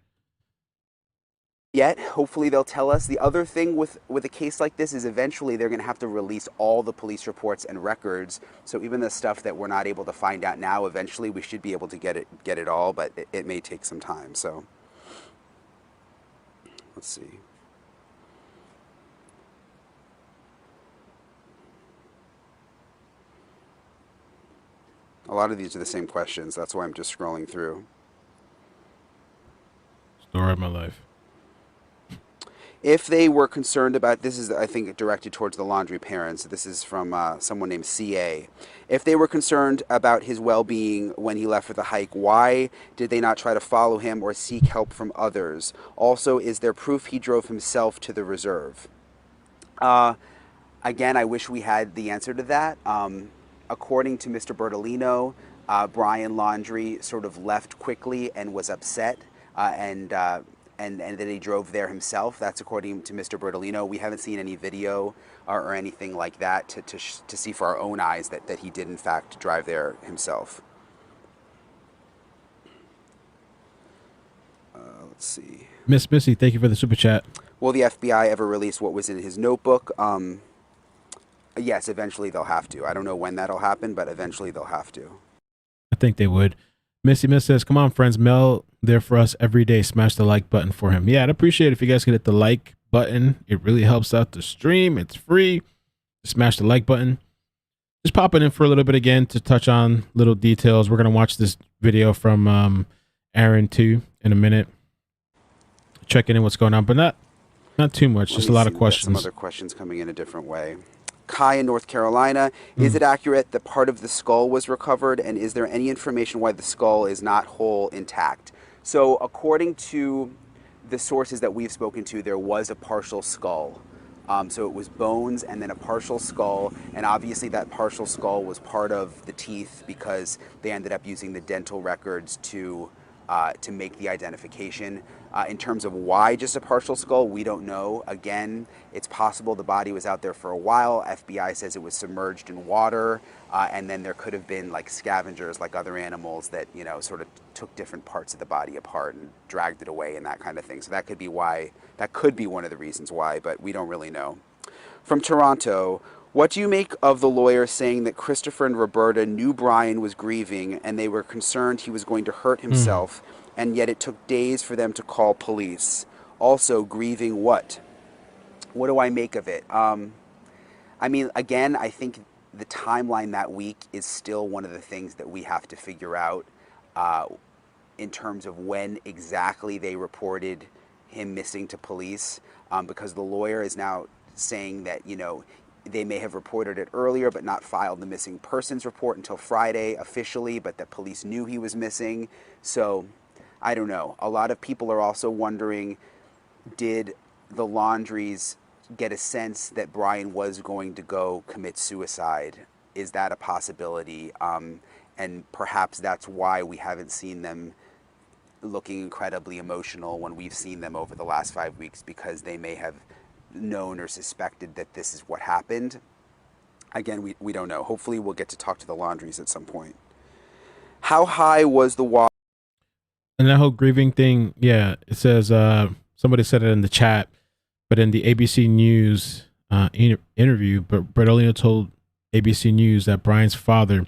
Yet, hopefully they'll tell us. The other thing with a case like this is eventually they're going to have to release all the police reports and records. So even the stuff that we're not able to find out now, eventually we should be able to get it all, but it may take some time. So let's see. A lot of these are the same questions. That's why I'm just scrolling through. Story of my life. If they were concerned about, this is, I think, directed towards the Laundrie parents. This is from someone named CA. If they were concerned about his well-being when he left for the hike, why did they not try to follow him or seek help from others? Also, is there proof he drove himself to the reserve? Again, I wish we had the answer to that. According to Mr. Bertolino, Brian Laundrie sort of left quickly and was upset and that he drove there himself. That's according to Mr. Bertolino. We haven't seen any video or anything like that to see for our own eyes that he did in fact drive there himself. Let's see. Miss Missy, thank you for the super chat. Will the FBI ever release what was in his notebook? Yes, eventually they'll have to. I don't know when that'll happen, but eventually they'll have to. I think they would. Missy Miss says, come on, friends. Mel there for us every day. Smash the like button for him. Yeah, I'd appreciate it if you guys could hit the like button. It really helps out the stream. It's free. Smash the like button. Just popping in for a little bit again to touch on little details. We're going to watch this video from Aaron too in a minute. Checking in what's going on, but not too much. Just a lot of questions. Some other questions coming in a different way. Kai in North Carolina, is it accurate that part of the skull was recovered, and is there any information why the skull is not whole, intact? So according to the sources that we've spoken to, there was a partial skull. So it was bones and then a partial skull, and obviously that partial skull was part of the teeth because they ended up using the dental records to make the identification. In terms of why just a partial skull, we don't know. Again, it's possible the body was out there for a while. FBI says it was submerged in water, and then there could have been like scavengers, like other animals that, you know, sort of took different parts of the body apart and dragged it away and that kind of thing. So that could be why, that could be one of the reasons why, but we don't really know. From Toronto, what do you make of the lawyer saying that Christopher and Roberta knew Brian was grieving and they were concerned he was going to hurt himself, and yet it took days for them to call police? Also, grieving what? What do I make of it? I mean, again, I think the timeline that week is still one of the things that we have to figure out in terms of when exactly they reported him missing to police, because the lawyer is now saying that, you know, they may have reported it earlier but not filed the missing persons report until Friday officially, but that police knew he was missing. So I don't know. A lot of people are also wondering, did the Laundries get a sense that Brian was going to go commit suicide? Is that a possibility? And perhaps that's why we haven't seen them looking incredibly emotional when we've seen them over the last 5 weeks, because they may have known or suspected that this is what happened. Again, we don't know. Hopefully we'll get to talk to the Laundries at some point. How high was the water? And that whole grieving thing, yeah, it says, somebody said it in the chat, but in the ABC News interview, Bertolino told ABC News that Brian's father,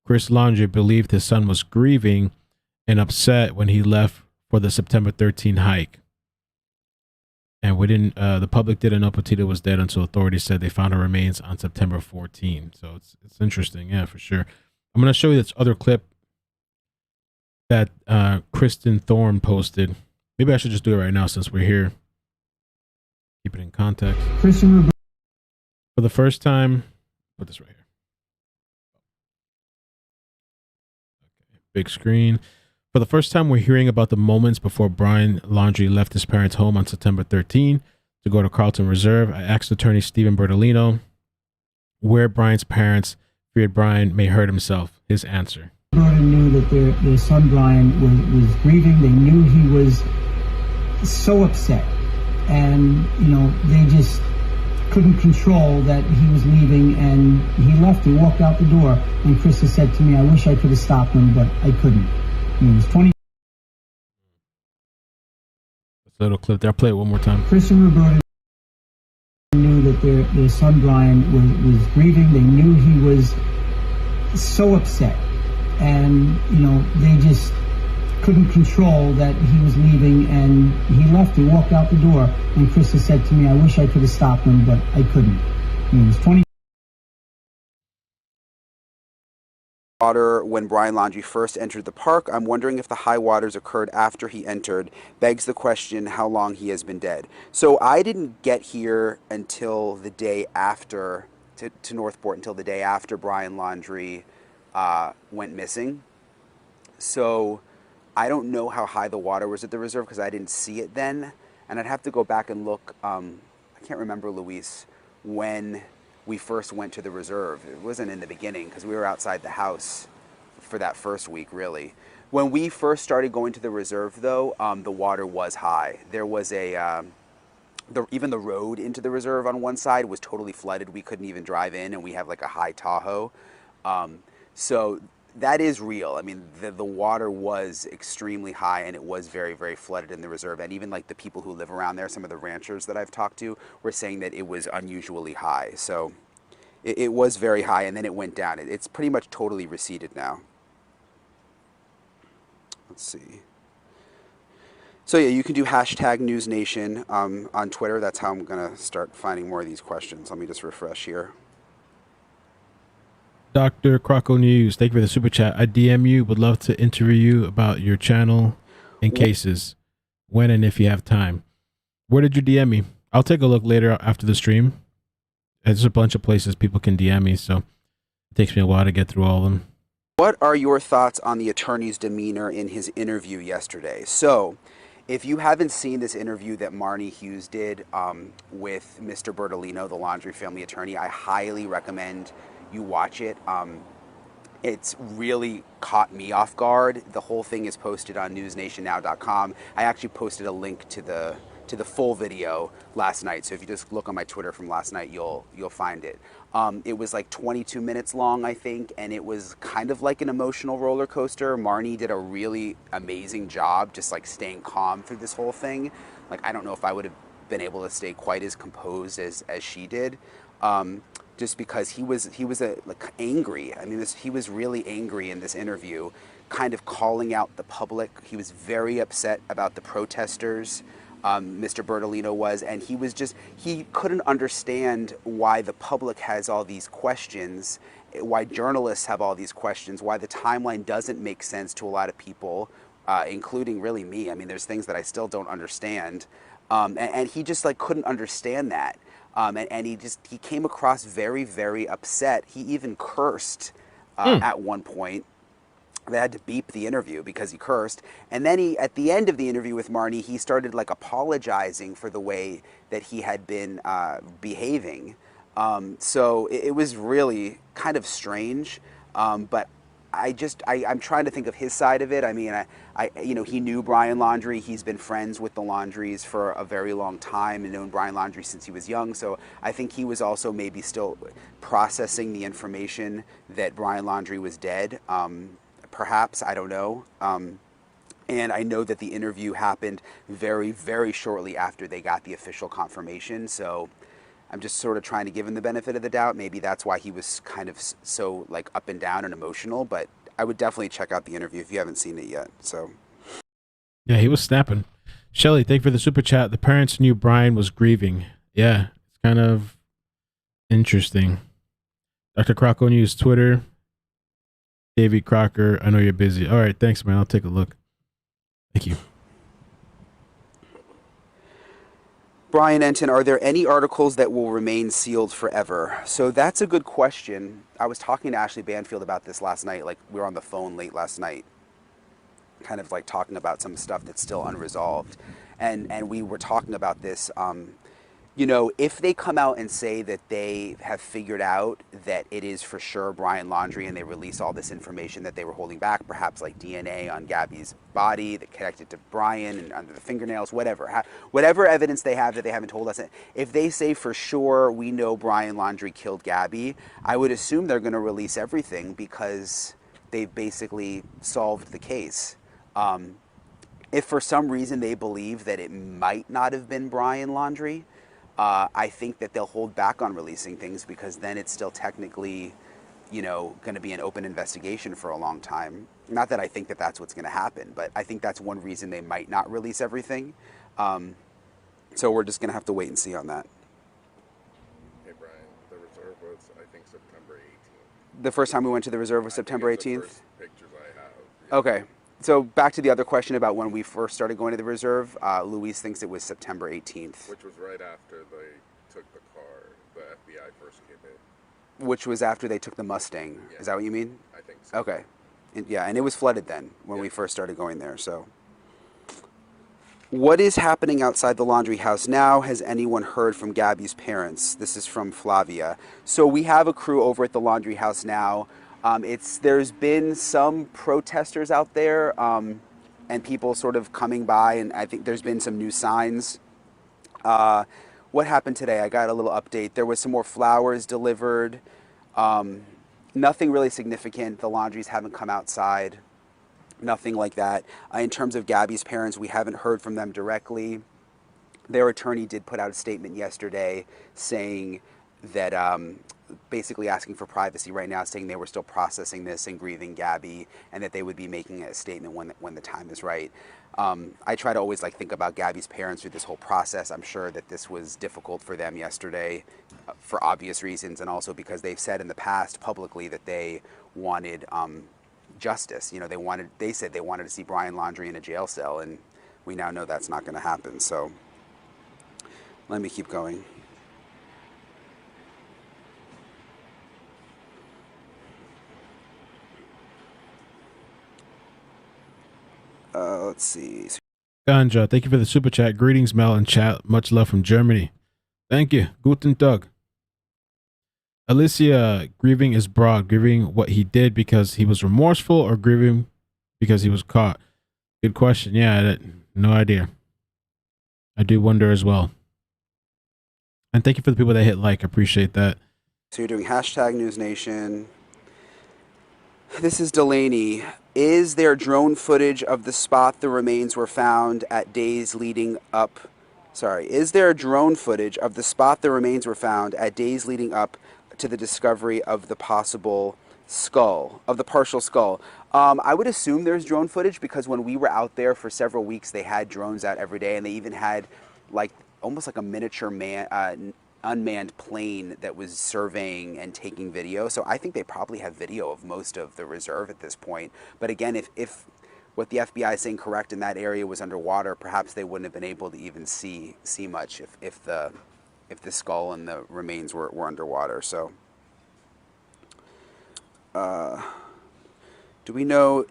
Chris Laundrie, believed his son was grieving and upset when he left for the September 13 hike. And we didn't, the public didn't know Petito was dead until authorities said they found her remains on September 14. So it's interesting, yeah, for sure. I'm going to show you this other clip that Kristen Thorne posted. Maybe I should just do it right now since we're here. Keep it in context. For the first time, put this right here. Okay, big screen. For the first time, we're hearing about the moments before Brian Laundrie left his parents' home on September 13 to go to Carlton Reserve. I asked attorney Stephen Bertolino where Brian's parents feared Brian may hurt himself. His answer. Knew that their son Brian was grieving. They knew he was so upset, and you know, they just couldn't control that he was leaving, and he left. He walked out the door, and Krista said to me, I wish I could have stopped him, but I couldn't. He was 20. That's a little clip there. I'll play it one more time. Chris and Roberta knew that their son Brian was grieving. They knew he was so upset, and you know, they just couldn't control that he was leaving, and he left. He walked out the door, and Krista said to me, I wish I could have stopped him, but I couldn't. He was 20. Water when Brian Laundrie first entered the park. I'm wondering if the high waters occurred after he entered. Begs the question how long he has been dead. So I didn't get here until the day after, to Northport, until the day after Brian Laundrie went missing. So I don't know how high the water was at the reserve because I didn't see it then. And I'd have to go back and look. I can't remember, Luis, when we first went to the reserve. It wasn't in the beginning because we were outside the house for that first week, really. When we first started going to the reserve, though, the water was high. There was even the road into the reserve on one side was totally flooded. We couldn't even drive in, and we have like a high Tahoe. So that is real. I mean, the water was extremely high, and it was very, very flooded in the reserve. And even like the people who live around there, some of the ranchers that I've talked to, were saying that it was unusually high. So It was very high, and then it went down. It's pretty much totally receded now. Let's see. So yeah, you can do hashtag NewsNation on Twitter. That's how I'm going to start finding more of these questions. Let me just refresh here. Dr. Croco News, thank you for the super chat. I DM you, would love to interview you about your channel and cases, when and if you have time. Where did you DM me? I'll take a look later after the stream. There's a bunch of places people can DM me, so it takes me a while to get through all of them. What are your thoughts on the attorney's demeanor in his interview yesterday? So, if you haven't seen this interview that Marnie Hughes did with Mr. Bertolino, the Laundrie family attorney, I highly recommend you watch it. It's really caught me off guard. The whole thing is posted on newsnationnow.com. I actually posted a link to the full video last night. So if you just look on my Twitter from last night, you'll find it. It was like 22 minutes long, I think, and it was kind of like an emotional roller coaster. Marnie did a really amazing job just like staying calm through this whole thing. Like, I don't know if I would have been able to stay quite as composed as she did. Just because he was like angry. I mean, he was really angry in this interview, kind of calling out the public. He was very upset about the protesters. Mr. Bertolino was, and he couldn't understand why the public has all these questions, why journalists have all these questions, why the timeline doesn't make sense to a lot of people, including really me. I mean, there's things that I still don't understand, and he just like couldn't understand that. And he came across very, very upset. He even cursed at one point. They had to beep the interview because he cursed. And then at the end of the interview with Marnie, he started like apologizing for the way that he had been behaving. So it was really kind of strange. But I'm trying to think of his side of it. I mean, he knew Brian Laundrie. He's been friends with the Laundries for a very long time and known Brian Laundrie since he was young. So I think he was also maybe still processing the information that Brian Laundrie was dead. Perhaps, I don't know. And I know that the interview happened very, very shortly after they got the official confirmation. So I'm just sort of trying to give him the benefit of the doubt. Maybe that's why he was kind of so like up and down and emotional. But I would definitely check out the interview if you haven't seen it yet. So yeah, he was snapping. Shelly, thank you for the super chat. The parents knew Brian was grieving. Yeah, it's kind of interesting. Dr. Croco News Twitter. David Crocker, I know you're busy. All right, thanks, man. I'll take a look. Thank you. Brian Entin, are there any articles that will remain sealed forever? So that's a good question. I was talking to Ashley Banfield about this last night. Like, we were on the phone late last night, kind of like talking about some stuff that's still unresolved. And we were talking about this. If they come out and say that they have figured out that it is for sure Brian Laundrie and they release all this information that they were holding back, perhaps like DNA on Gabby's body that connected to Brian and under the fingernails, whatever evidence they have that they haven't told us, if they say for sure we know Brian Laundrie killed Gabby, I would assume they're going to release everything because they've basically solved the case. If for some reason they believe that it might not have been Brian Laundrie, I think that they'll hold back on releasing things because then it's still technically, going to be an open investigation for a long time. Not that I think that that's what's going to happen, but I think that's one reason they might not release everything. So we're just going to have to wait and see on that. Hey, Brian, the reserve was, I think, September 18th. The first time we went to the reserve was September 18th? The first pictures I have. Yeah. Okay. So back to the other question about when we first started going to the reserve, Luis thinks it was September 18th. Which was right after they took the car, the FBI first came in. Which was after they took the Mustang. Yeah. Is that what you mean? I think so. Okay. And it was flooded then when we first started going there. So, what is happening outside the Laundrie house now? Has anyone heard from Gabby's parents? This is from Flavia. So we have a crew over at the Laundrie house now. There's been some protesters out there and people sort of coming by, and I think there's been some new signs. What happened today? I got a little update. There was some more flowers delivered. Nothing really significant. The Laundries haven't come outside. Nothing like that. In terms of Gabby's parents, we haven't heard from them directly. Their attorney did put out a statement yesterday saying basically asking for privacy right now, saying they were still processing this and grieving Gabby, and that they would be making a statement when the time is right. I try to always think about Gabby's parents through this whole process. I'm sure that this was difficult for them yesterday for obvious reasons, and also because they've said in the past publicly that they wanted justice. They said they wanted to see Brian Laundrie in a jail cell, and we now know that's not going to happen. So let me keep going. Let's see. Ganja, thank you for the super chat. Greetings, Mel and chat. Much love from Germany. Thank you. Guten Tag. Alicia, grieving is broad. Grieving what he did because he was remorseful, or grieving because he was caught? Good question. Yeah, no idea. I do wonder as well. And thank you for the people that hit like. I appreciate that. So you're doing hashtag News Nation. This is Delaney. Is there drone footage of the spot the remains were found at days leading up? Is there drone footage of the spot the remains were found at days leading up to the discovery of the possible skull, of the partial skull? I would assume there's drone footage, because when we were out there for several weeks, they had drones out every day, and they even had almost like a miniature unmanned plane that was surveying and taking video. So I think they probably have video of most of the reserve at this point. But again, if what the FBI is saying correct, and that area was underwater, perhaps they wouldn't have been able to even see much if the skull and the remains were underwater. So do we know,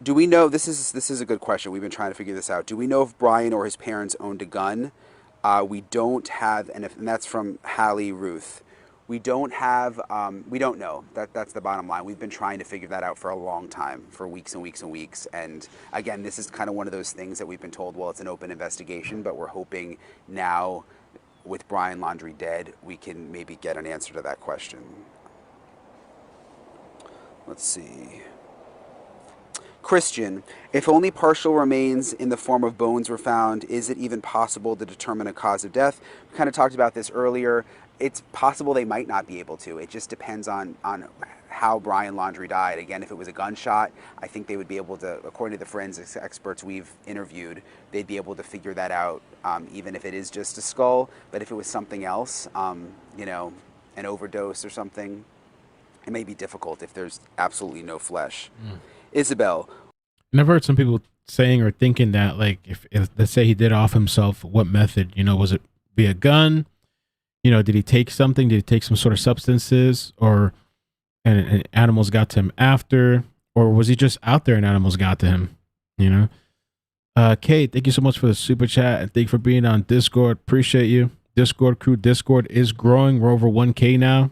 this is a good question. We've been trying to figure this out. Do we know if Brian or his parents owned a gun? We don't have, and that's from Hallie Ruth. We don't have, we don't know. That's the bottom line. We've been trying to figure that out for a long time, for weeks and weeks and weeks. And again, this is kind of one of those things that we've been told, well, it's an open investigation, but we're hoping now, with Brian Laundrie dead, we can maybe get an answer to that question. Let's see. Christian, if only partial remains in the form of bones were found, is it even possible to determine a cause of death? We kind of talked about this earlier. It's possible they might not be able to. It just depends on how Brian Laundrie died. Again, if it was a gunshot, I think they would be able to, according to the forensics experts we've interviewed, they'd be able to figure that out, even if it is just a skull. But if it was something else, an overdose or something, it may be difficult if there's absolutely no flesh. Isabel. And I've heard some people saying or thinking that, if let's say he did off himself, what method? Was it via gun? Did he take something? Did he take some sort of substances, and animals got to him after? Or was he just out there and animals got to him? Kate, thank you so much for the super chat, and thank you for being on Discord. Appreciate you. Discord crew. Discord is growing. We're over 1K now.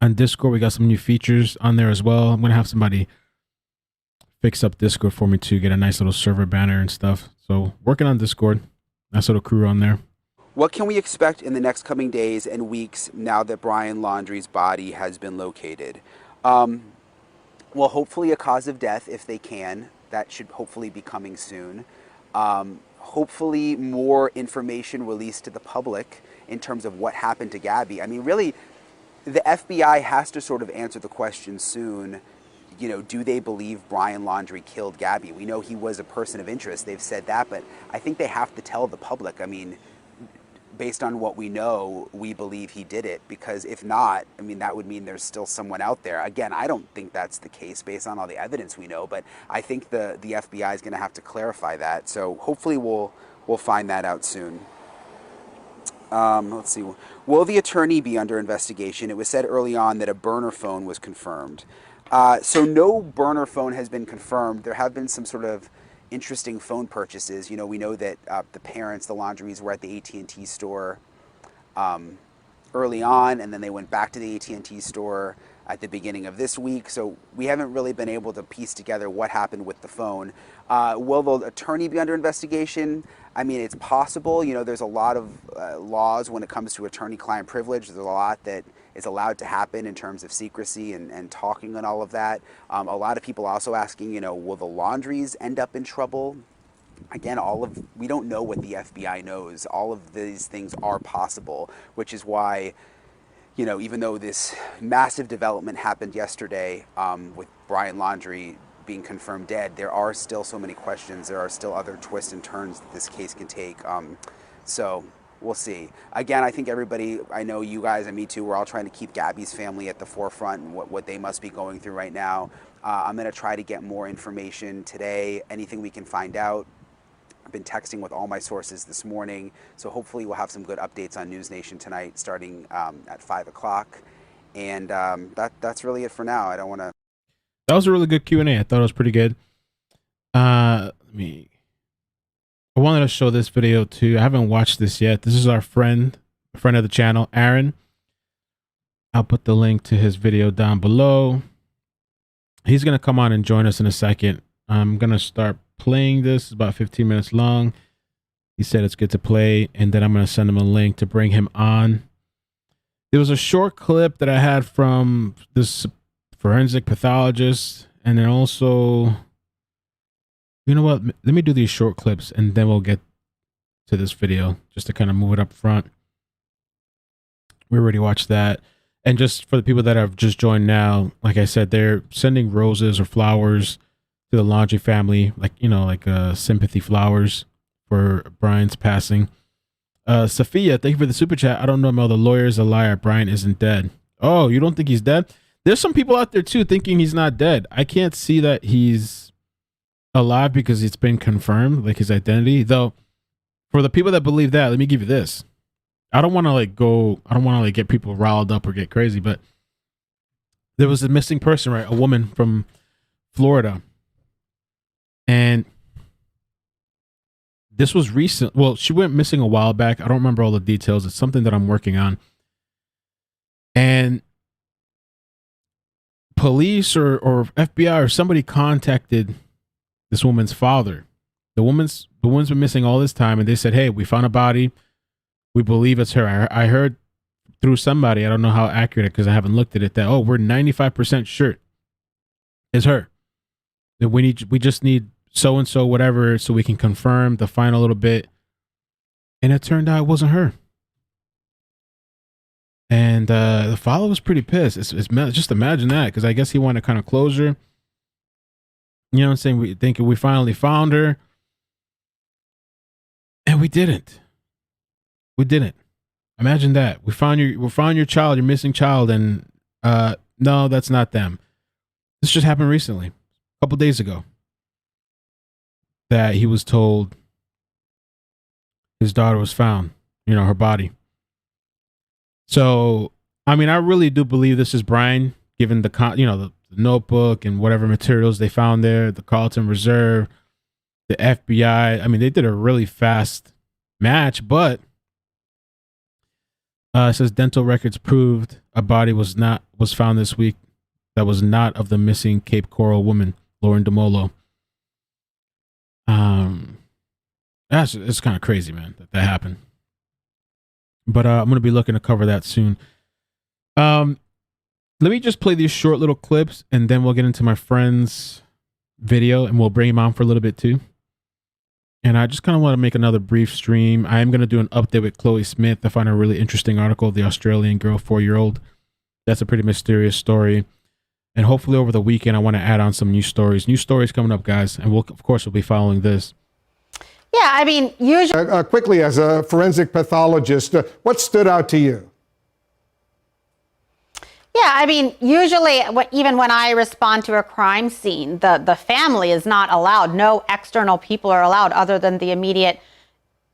On Discord, we got some new features on there as well. I'm going to have somebody fix up Discord for me to get a nice little server banner and stuff. So working on Discord. Nice little crew on there. What can we expect in the next coming days and weeks now that Brian Laundrie's body has been located? Well, hopefully a cause of death if they can. That should hopefully be coming soon. Hopefully more information released to the public in terms of what happened to Gabby. I mean, really, the FBI has to sort of answer the question soon. Do they believe Brian Laundrie killed Gabby? We know he was a person of interest. They've said that, but I think they have to tell the public. I mean, based on what we know, we believe he did it, because if not, I mean, that would mean there's still someone out there. Again, I don't think that's the case based on all the evidence we know, but I think the FBI is going to have to clarify that. So hopefully we'll find that out soon. Let's see. Will the attorney be under investigation? It was said early on that a burner phone was confirmed. So no burner phone has been confirmed. There have been some sort of interesting phone purchases. We know that the parents, the Laundries, were at the AT&T store early on, and then they went back to the AT&T store at the beginning of this week. So we haven't really been able to piece together what happened with the phone. Will the attorney be under investigation? I mean, it's possible. There's a lot of laws when it comes to attorney-client privilege. There's a lot that is allowed to happen in terms of secrecy and talking and all of that. A lot of people also asking, will the Laundries end up in trouble? Again, we don't know what the FBI knows. All of these things are possible, which is why, even though this massive development happened yesterday with Brian Laundrie being confirmed dead, there are still so many questions. There are still other twists and turns that this case can take. So we'll see. Again, I think everybody, I know you guys and me too, we're all trying to keep Gabby's family at the forefront and what they must be going through right now. I'm going to try to get more information today, anything we can find out. I've been texting with all my sources this morning, so hopefully we'll have some good updates on News Nation tonight starting at 5 o'clock. And that's really it for now. I don't want to... That was a really good Q&A. I thought it was pretty good. I wanted to show this video too. I haven't watched this yet. This is our friend of the channel, Aaron. I'll put the link to his video down below. He's going to come on and join us in a second. I'm going to start playing this. It's about 15 minutes long. He said it's good to play, and then I'm going to send him a link to bring him on. There was a short clip that I had from this forensic pathologist, and then also, you know what? Let me do these short clips, and then we'll get to this video just to kind of move it up front. We already watched that. And just for the people that have just joined now, like I said, they're sending roses or flowers to the Laundrie family, like, sympathy flowers for Brian's passing. Sophia, thank you for the super chat. I don't know, Mel, the lawyer is a liar. Brian isn't dead. Oh, you don't think he's dead? There's some people out there too thinking he's not dead. I can't see that he's alive because it's been confirmed, like his identity. Though, for the people that believe that, let me give you this. I don't want to get people riled up or get crazy, but there was a missing person, right? A woman from Florida. And this was recent. Well, she went missing a while back. I don't remember all the details. It's something that I'm working on. And police or FBI or somebody contacted this woman's father. The woman's been missing all this time, and they said, hey, we found a body. We believe it's her. I heard through somebody, I don't know how accurate because I haven't looked at it, that, we're 95% sure it's her. That we just need so-and-so, whatever, so we can confirm the final little bit. And it turned out it wasn't her. And the father was pretty pissed. Just imagine that, because I guess he wanted kind of closure. You know what I'm saying? We thinking we finally found her. And we didn't. We didn't. Imagine that. We found your child, your missing child, and no, that's not them. This just happened recently, a couple days ago, that he was told his daughter was found, her body. So, I really do believe this is Brian, given the notebook and whatever materials they found there, the Carlton Reserve, the FBI. They did a really fast match, but it says dental records proved a body was found this week that was not of the missing Cape Coral woman, Lauren DeMolo. It's kind of crazy, man, that happened. But I'm going to be looking to cover that soon. Let me just play these short little clips, and then we'll get into my friend's video, and we'll bring him on for a little bit too. And I just kind of want to make another brief stream. I am going to do an update with Chloe Smith. I find a really interesting article, the Australian girl, 4-year-old. That's a pretty mysterious story. And hopefully over the weekend, I want to add on some new stories. New stories coming up, guys. And we'll be following this. Yeah, usually... quickly, as a forensic pathologist, what stood out to you? Yeah, usually, even when I respond to a crime scene, the family is not allowed. No external people are allowed other than the immediate,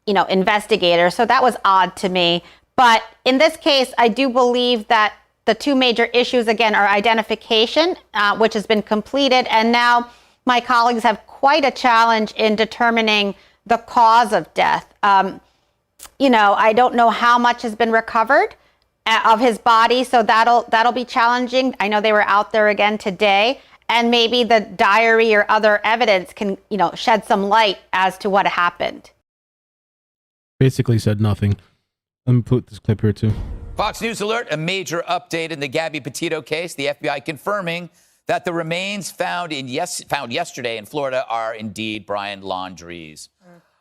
investigator. So that was odd to me. But in this case, I do believe that the two major issues, again, are identification, which has been completed. And now my colleagues have quite a challenge in determining the cause of death. I don't know how much has been recovered of his body, so that'll be challenging. I know they were out there again today, and maybe the diary or other evidence can, shed some light as to what happened. Basically said nothing. Let me put this clip here too. Fox News alert, a major update in the Gabby Petito case. The FBI confirming that the remains found yesterday in Florida are indeed Brian Laundrie's.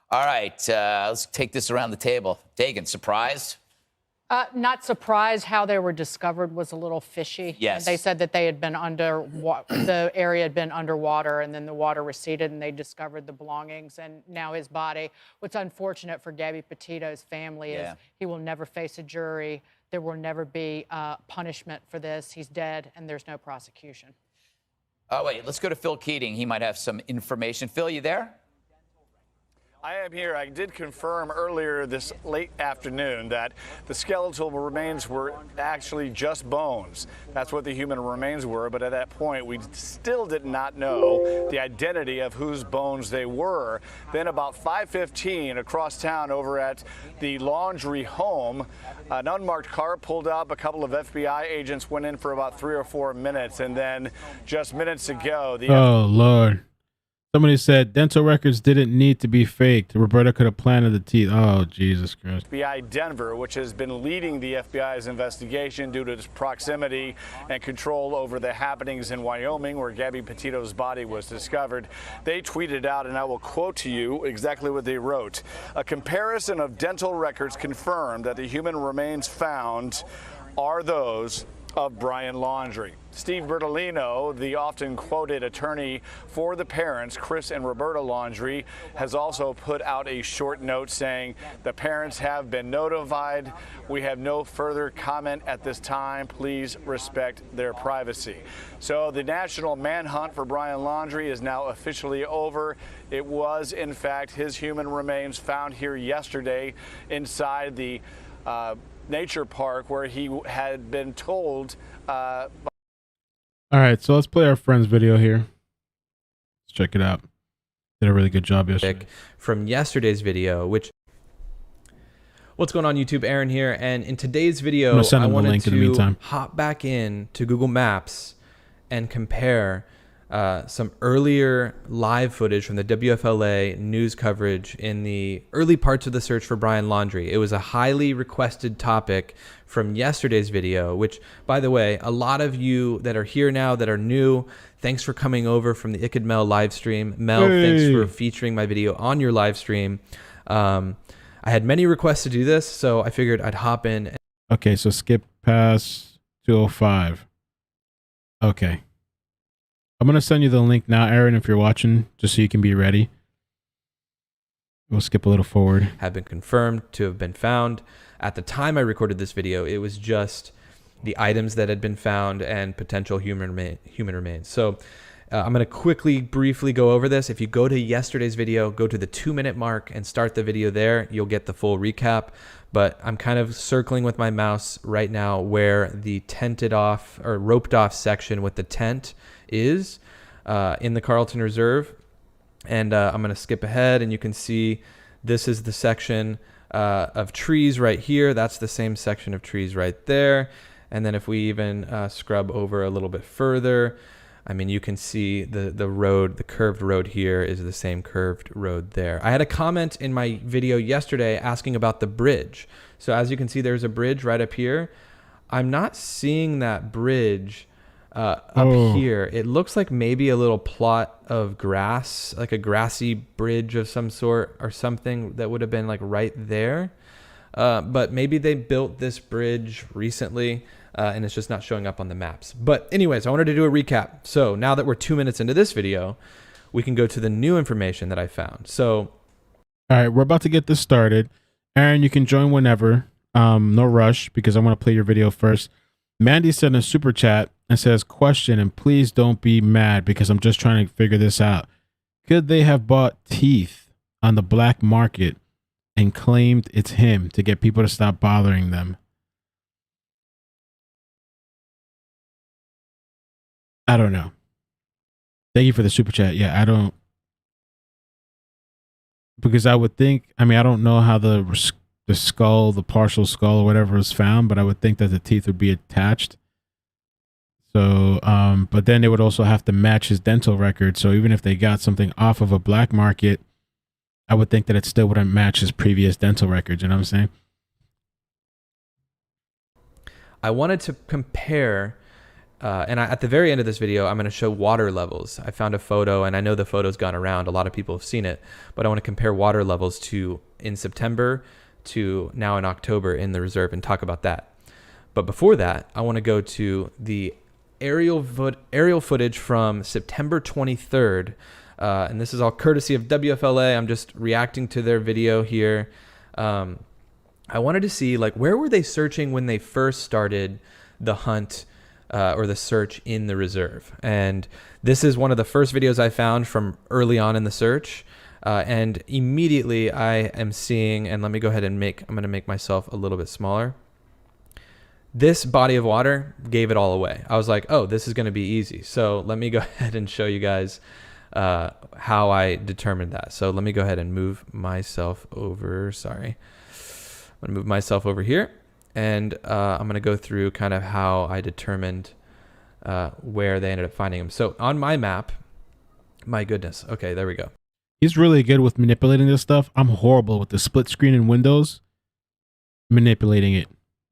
All right, let's take this around the table. Dagan, surprised? Not surprised how they were discovered was a little fishy. Yes. They said that they had been the area had been underwater, and then the water receded, and they discovered the belongings and now his body. What's unfortunate for Gabby Petito's family is he will never face a jury. There will never be punishment for this. He's dead, and there's no prosecution. Oh, wait, let's go to Phil Keating. He might have some information. Phil, you there? I am here. I did confirm earlier this late afternoon that the skeletal remains were actually just bones. That's what the human remains were, but at that point we still did not know the identity of whose bones they were. Then about 5:15 across town over at the Laundrie home, an unmarked car pulled up. A couple of FBI agents went in for about 3 or 4 minutes, and then just minutes ago the Lord. Somebody said dental records didn't need to be faked. Roberta could have planted the teeth. Oh, Jesus Christ. FBI Denver, which has been leading the FBI's investigation due to its proximity and control over the happenings in Wyoming, where Gabby Petito's body was discovered. They tweeted out, and I will quote to you exactly what they wrote. A comparison of dental records confirmed that the human remains found are those of Brian Laundrie. Steve Bertolino, the often quoted attorney for the parents, Chris and Roberta Laundrie, has also put out a short note saying the parents have been notified. We have no further comment at this time. Please respect their privacy. So the national manhunt for Brian Laundrie is now officially over. It was, in fact, his human remains found here yesterday inside the nature park where he had been told. All right, so let's play our friend's video here. Let's check it out. Did a really good job yesterday. From yesterday's video, which... What's going on, YouTube? Aaron here, and in today's video, I wanted to hop back in to Google Maps and compare some earlier live footage from the WFLA news coverage in the early parts of the search for Brian Laundrie. It was a highly requested topic from yesterday's video, which, by the way, a lot of you that are here now that are new, thanks for coming over from the iCkEdMeL live stream. Mel, thanks for featuring my video on your live stream. I had many requests to do this, so I figured I'd hop in. Okay, so skip past 205. Okay. I'm going to send you the link now, Aaron, if you're watching, just so you can be ready. We'll skip a little forward. Have been confirmed to have been found. At the time I recorded this video, it was just the items that had been found and potential human remains. So I'm going to briefly go over this. If you go to yesterday's video, go to the 2-minute mark and start the video there, you'll get the full recap. But I'm kind of circling with my mouse right now where the tented off or roped off section with the tent is in the Carlton Reserve. And I'm going to skip ahead, and you can see this is the section of trees right here. That's the same section of trees right there. And then if we even scrub over a little bit further, I mean, you can see the road, the curved road here is the same curved road there. I had a comment in my video yesterday asking about the bridge. So as you can see, there's a bridge right up here. I'm not seeing that bridge up here. It looks like maybe a little plot of grass, like a grassy bridge of some sort or something that would have been like right there. But maybe they built this bridge recently. And it's just not showing up on the maps. But anyways, I wanted to do a recap. So now that we're 2 minutes into this video, we can go to the new information that I found. So, all right, we're about to get this started. Aaron, you can join whenever. No rush, because I want to play your video first. Mandy sent a super chat and says, question, and please don't be mad because I'm just trying to figure this out. Could they have bought teeth on the black market and claimed it's him to get people to stop bothering them? I don't know. Thank you for the super chat. Yeah, I don't. Because I would think, I mean, I don't know how the skull, the partial skull or whatever was found, but I would think that the teeth would be attached. So, but then they would also have to match his dental record. So even if they got something off of a black market, I would think that it still wouldn't match his previous dental records. You know what I'm saying? I wanted to compare. At the very end of this video, I'm going to show water levels. I found a photo, and I know the photo's gone around. A lot of people have seen it, but I want to compare water levels in September to now in October in the reserve and talk about that. But before that, I want to go to the aerial footage from September 23rd. And this is all courtesy of WFLA. I'm just reacting to their video here. I wanted to see, like, where were they searching when they first started the hunt or the search in the reserve? And this is one of the first videos I found from early on in the search. And immediately I am seeing, and let me go ahead and I'm going to make myself a little bit smaller. This body of water gave it all away. I was like, oh, this is going to be easy. So let me go ahead and show you guys how I determined that. So let me go ahead and move myself over. Sorry. I'm going to move myself over here. And I'm going to go through kind of how I determined where they ended up finding him. So on my map, my goodness. Okay, there we go. He's really good with manipulating this stuff. I'm horrible with the split screen in Windows. Manipulating it.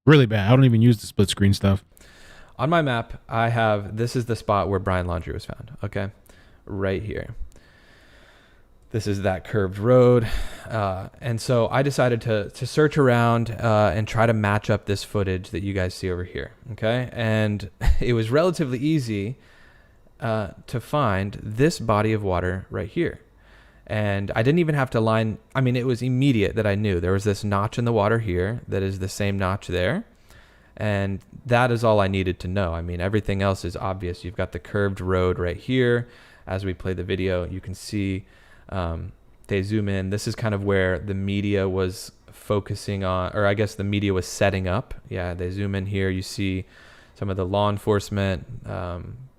Really bad. I don't even use the split screen stuff. On my map, I have, this is the spot where Brian Laundrie was found. Okay. Right here. This is that curved road. And so I decided to search around and try to match up this footage that you guys see over here. Okay. And it was relatively easy to find this body of water right here. And I didn't even have to line, I mean, it was immediate that I knew there was this notch in the water here that is the same notch there. And that is all I needed to know. I mean, everything else is obvious. You've got the curved road right here. As we play the video, you can see they zoom in. This is kind of where the media was focusing on, or I guess the media was setting up. Yeah, they zoom in here. You see some of the law enforcement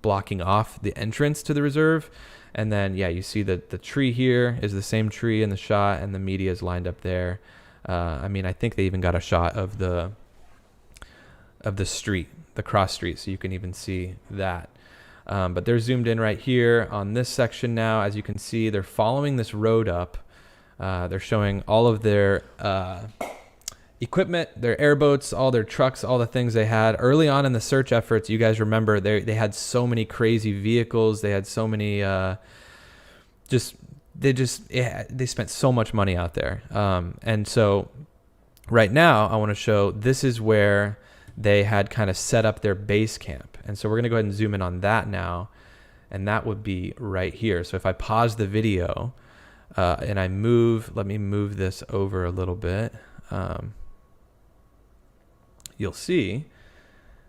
blocking off the entrance to the reserve. And then, yeah, you see that the tree here is the same tree in the shot, and the media is lined up there. I mean, I think they even got a shot of the street, the cross street, so you can even see that. But they're zoomed in right here on this section now. As you can see, they're following this road up. They're showing all of their equipment, their airboats, all their trucks, all the things they had. Early on in the search efforts, you guys remember they had so many crazy vehicles. They had so many, they spent so much money out there. And so right now I want to show, this is where they had kind of set up their base camp. And so we're going to go ahead and zoom in on that now. And that would be right here. So if I pause the video and I let me move this over a little bit. You'll see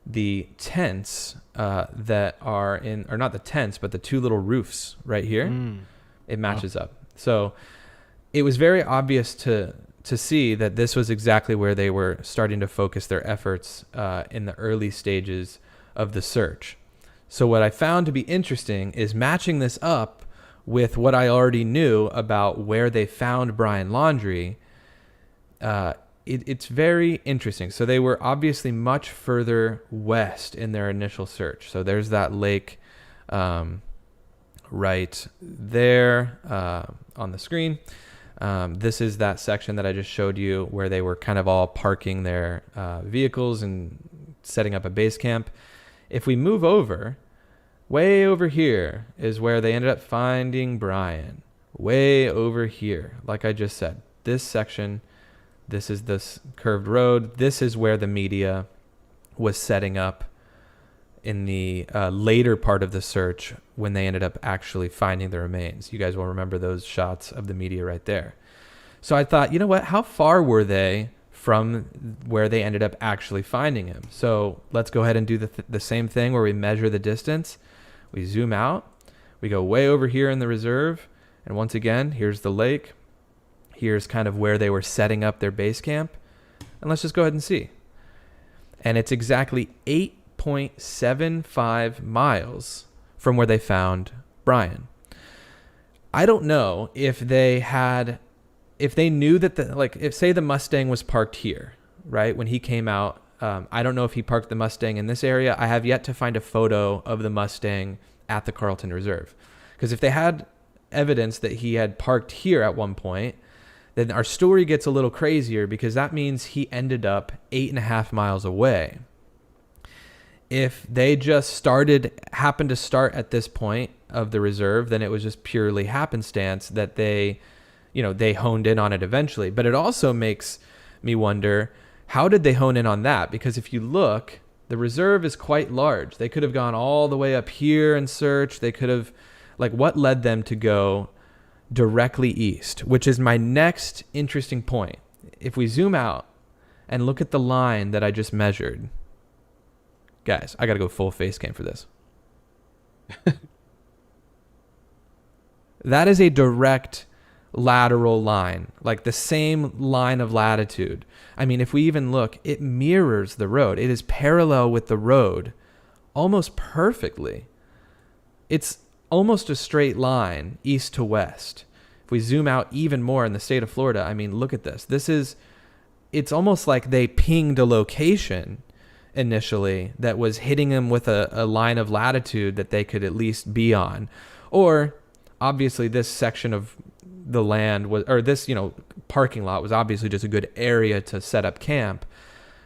the tents that are in, or not the tents, but the two little roofs right here. It matches up. So it was very obvious to see that this was exactly where they were starting to focus their efforts in the early stages of the search. So what I found to be interesting is matching this up with what I already knew about where they found Brian Laundrie. It's very interesting. So they were obviously much further west in their initial search. So there's that lake right there on the screen. This is that section that I just showed you where they were kind of all parking their vehicles and setting up a base camp. If we move over, way over here is where they ended up finding Brian. Way over here, like I just said, this section. This is this curved road. This is where the media was setting up in the later part of the search when they ended up actually finding the remains. You guys will remember those shots of the media right there. So I thought, you know what? How far were they from where they ended up actually finding him? So let's go ahead and do the same thing where we measure the distance. We zoom out. We go way over here in the reserve. And once again, here's the lake. Here's kind of where they were setting up their base camp. And let's just go ahead and see. And it's exactly 8.75 miles from where they found Brian. I don't know if they knew that if say the Mustang was parked here, right? When he came out, I don't know if he parked the Mustang in this area. I have yet to find a photo of the Mustang at the Carlton Reserve. Because if they had evidence that he had parked here at one point, then our story gets a little crazier because that means he ended up 8.5 miles away. If they just happened to start at this point of the reserve, then it was just purely happenstance that they honed in on it eventually. But it also makes me wonder, how did they hone in on that? Because if you look, the reserve is quite large. They could have gone all the way up here and searched. They could have, like, what led them to go directly east, which is my next interesting point. If we zoom out and look at the line that I just measured, guys, I got to go full face cam for this. That is a direct lateral line, like the same line of latitude. I mean, if we even look, it mirrors the road. It is parallel with the road almost perfectly. It's almost a straight line east to west. If we zoom out even more in the state of Florida, I mean, look at this. It's almost like they pinged a location initially that was hitting them with a line of latitude that they could at least be on. Or obviously this section of the land was, or this, parking lot was obviously just a good area to set up camp.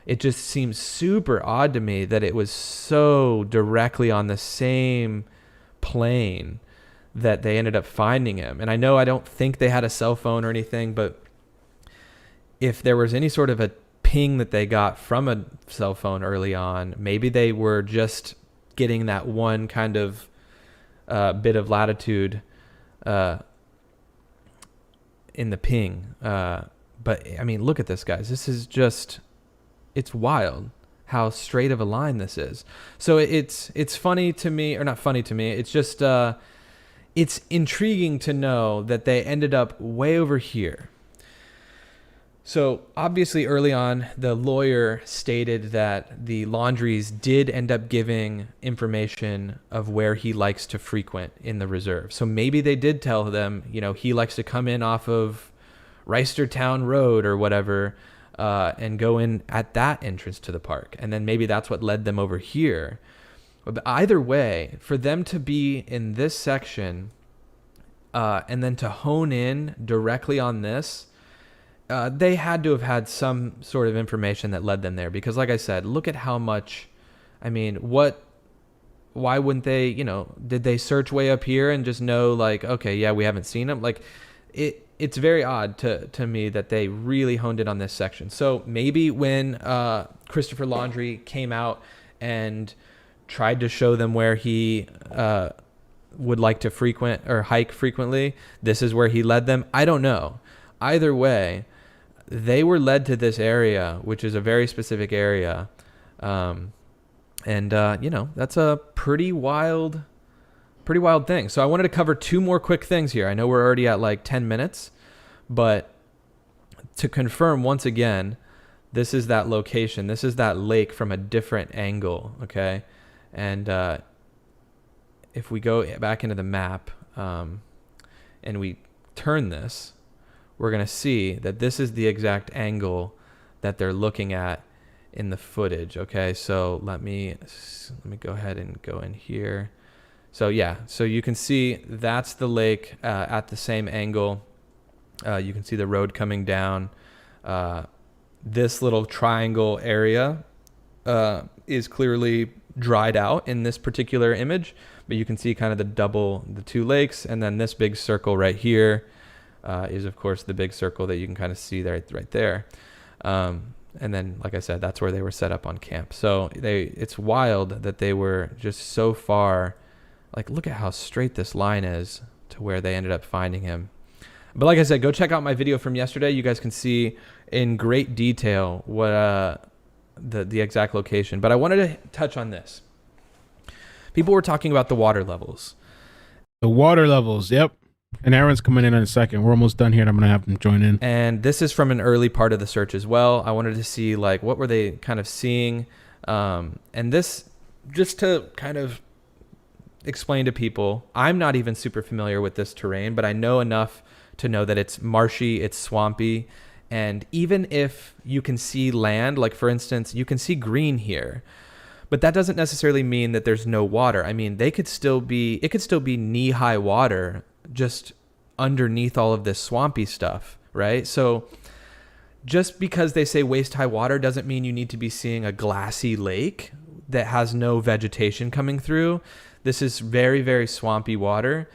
It just seems super odd to me that it was so directly on the same plane that they ended up finding him. And I know I don't think they had a cell phone or anything, but if there was any sort of a ping that they got from a cell phone early on, maybe they were just getting that one kind of bit of latitude in the ping. But I mean, look at this, guys. This is just, it's wild how straight of a line this is. So it's funny to me, or not funny to me. It's just, it's intriguing to know that they ended up way over here. So obviously early on, the lawyer stated that the Laundries did end up giving information of where he likes to frequent in the reserve. So maybe they did tell them, he likes to come in off of Reisterstown Road or whatever, and go in at that entrance to the park. And then maybe that's what led them over here. But either way, for them to be in this section, and then to hone in directly on this, they had to have had some sort of information that led them there, because like I said, look at how much, I mean, why wouldn't they, did they search way up here and just know, like, okay, yeah, we haven't seen them? Like, it's very odd to me that they really honed in on this section. So maybe when Christopher Laundrie came out and tried to show them where he would like to frequent or hike frequently, this is where he led them. I don't know. Either way, they were led to this area, which is a very specific area. That's a pretty wild thing. So I wanted to cover two more quick things here. I know we're already at like 10 minutes, but to confirm once again, this is that location. This is that lake from a different angle. Okay. And, if we go back into the map, and we turn this, we're going to see that this is the exact angle that they're looking at in the footage. Okay, so let me go ahead and go in here. So yeah, so you can see that's the lake at the same angle. You can see the road coming down. This little triangle area is clearly dried out in this particular image, but you can see kind of the two lakes, and then this big circle right here is of course the big circle that you can kind of see there, right there. And then, like I said, that's where they were set up on camp. So it's wild that they were just so far, like, look at how straight this line is to where they ended up finding him. But like I said, go check out my video from yesterday. You guys can see in great detail what the exact location. But I wanted to touch on this. People were talking about the water levels. The water levels, yep. And Aaron's coming in a second. We're almost done here, and I'm going to have him join in. And this is from an early part of the search as well. I wanted to see, like, what were they kind of seeing? And this, just to kind of explain to people, I'm not even super familiar with this terrain, but I know enough to know that it's marshy, it's swampy. And even if you can see land, like, for instance, you can see green here, but that doesn't necessarily mean that there's no water. I mean, it could still be knee-high water just underneath all of this swampy stuff, right? So just because they say waist-high water doesn't mean you need to be seeing a glassy lake that has no vegetation coming through. This is very, very swampy water.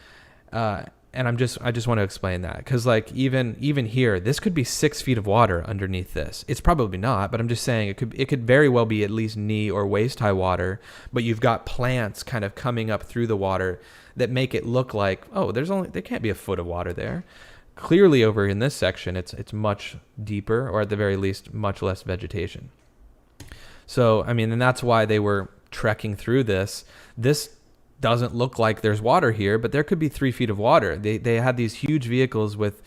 I just want to explain that, because like even here, this could be 6 feet of water underneath this. It's probably not, but I'm just saying it could very well be at least knee or waist high water. But you've got plants kind of coming up through the water that make it look like, oh, there can't be a foot of water there. Clearly over in this section, it's much deeper, or at the very least, much less vegetation. So I mean, and that's why they were trekking through this. This doesn't look like there's water here, but there could be 3 feet of water. They had these huge vehicles with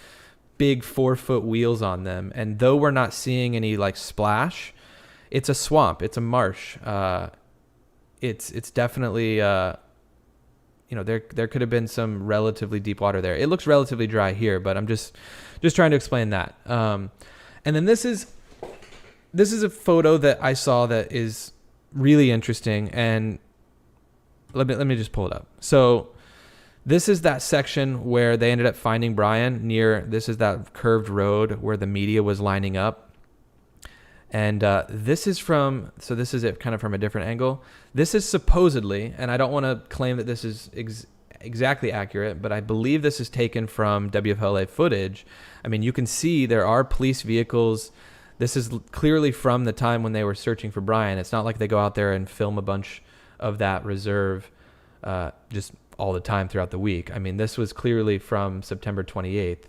big 4-foot wheels on them, and though we're not seeing any like splash, it's a swamp, it's a marsh. It's definitely there could have been some relatively deep water there. It looks relatively dry here, but I'm just trying to explain that. And then this is a photo that I saw that is really interesting, and let me just pull it up. So this is that section where they ended up finding Brian this is that curved road where the media was lining up. And this is it kind of from a different angle. This is supposedly, and I don't want to claim that this is exactly accurate, but I believe this is taken from WFLA footage. I mean, you can see there are police vehicles. This is clearly from the time when they were searching for Brian. It's not like they go out there and film a bunch of that reserve just all the time throughout the week. I mean, this was clearly from September 28th,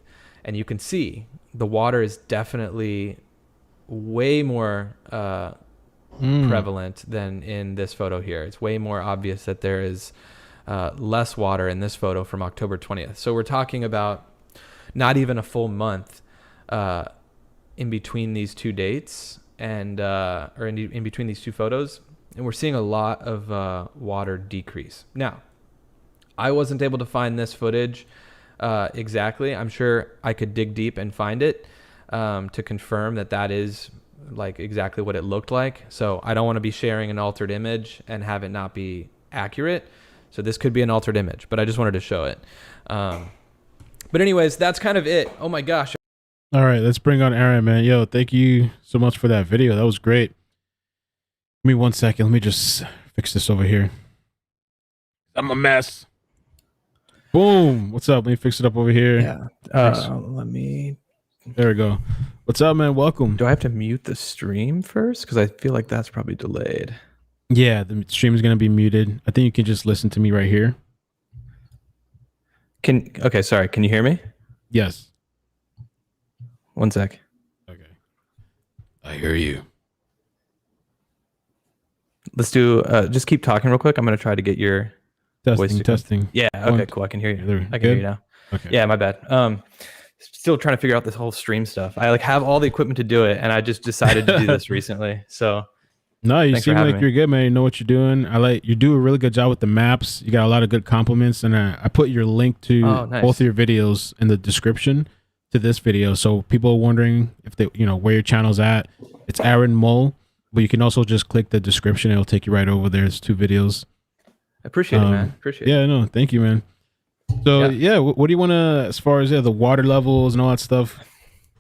and you can see the water is definitely way more prevalent than in this photo here. It's way more obvious that there is less water in this photo from October 20th. So we're talking about not even a full month in between these two dates, and or in between these two photos. And we're seeing a lot of water decrease. Now, I wasn't able to find this footage exactly. I'm sure I could dig deep and find it to confirm that is like exactly what it looked like. So I don't want to be sharing an altered image and have it not be accurate. So this could be an altered image, but I just wanted to show it. But anyways, that's kind of it. Oh my gosh. All right, let's bring on Aaron, man. Yo, thank you so much for that video. That was great. Give me 1 second. Let me just fix this over here. I'm a mess. Boom. What's up? Let me fix it up over here. Yeah. Let me. There we go. What's up, man? Welcome. Do I have to mute the stream first? Because I feel like that's probably delayed. Yeah, the stream is going to be muted. I think you can just listen to me right here. Okay, sorry. Can you hear me? Yes. 1 sec. Okay. I hear you. Let's do, just keep talking real quick. I'm going to try to get your voice testing. Yeah. Okay, cool. I can hear you. I can hear you now. Okay. Yeah, my bad. Still trying to figure out this whole stream stuff. I have all the equipment to do it, and I just decided to do this recently. So no, you seem like you're good, man. You know what you're doing. You do a really good job with the maps. You got a lot of good compliments, and I put your link to both of your videos in the description to this video. So people are wondering if they, where your channel's at. It's Aaron Mole, but you can also just click the description. It'll take you right over there. It's 2 videos. I appreciate it, man. Appreciate it. Yeah, no, thank you, man. So yeah, what do you want to, as far as the water levels and all that stuff?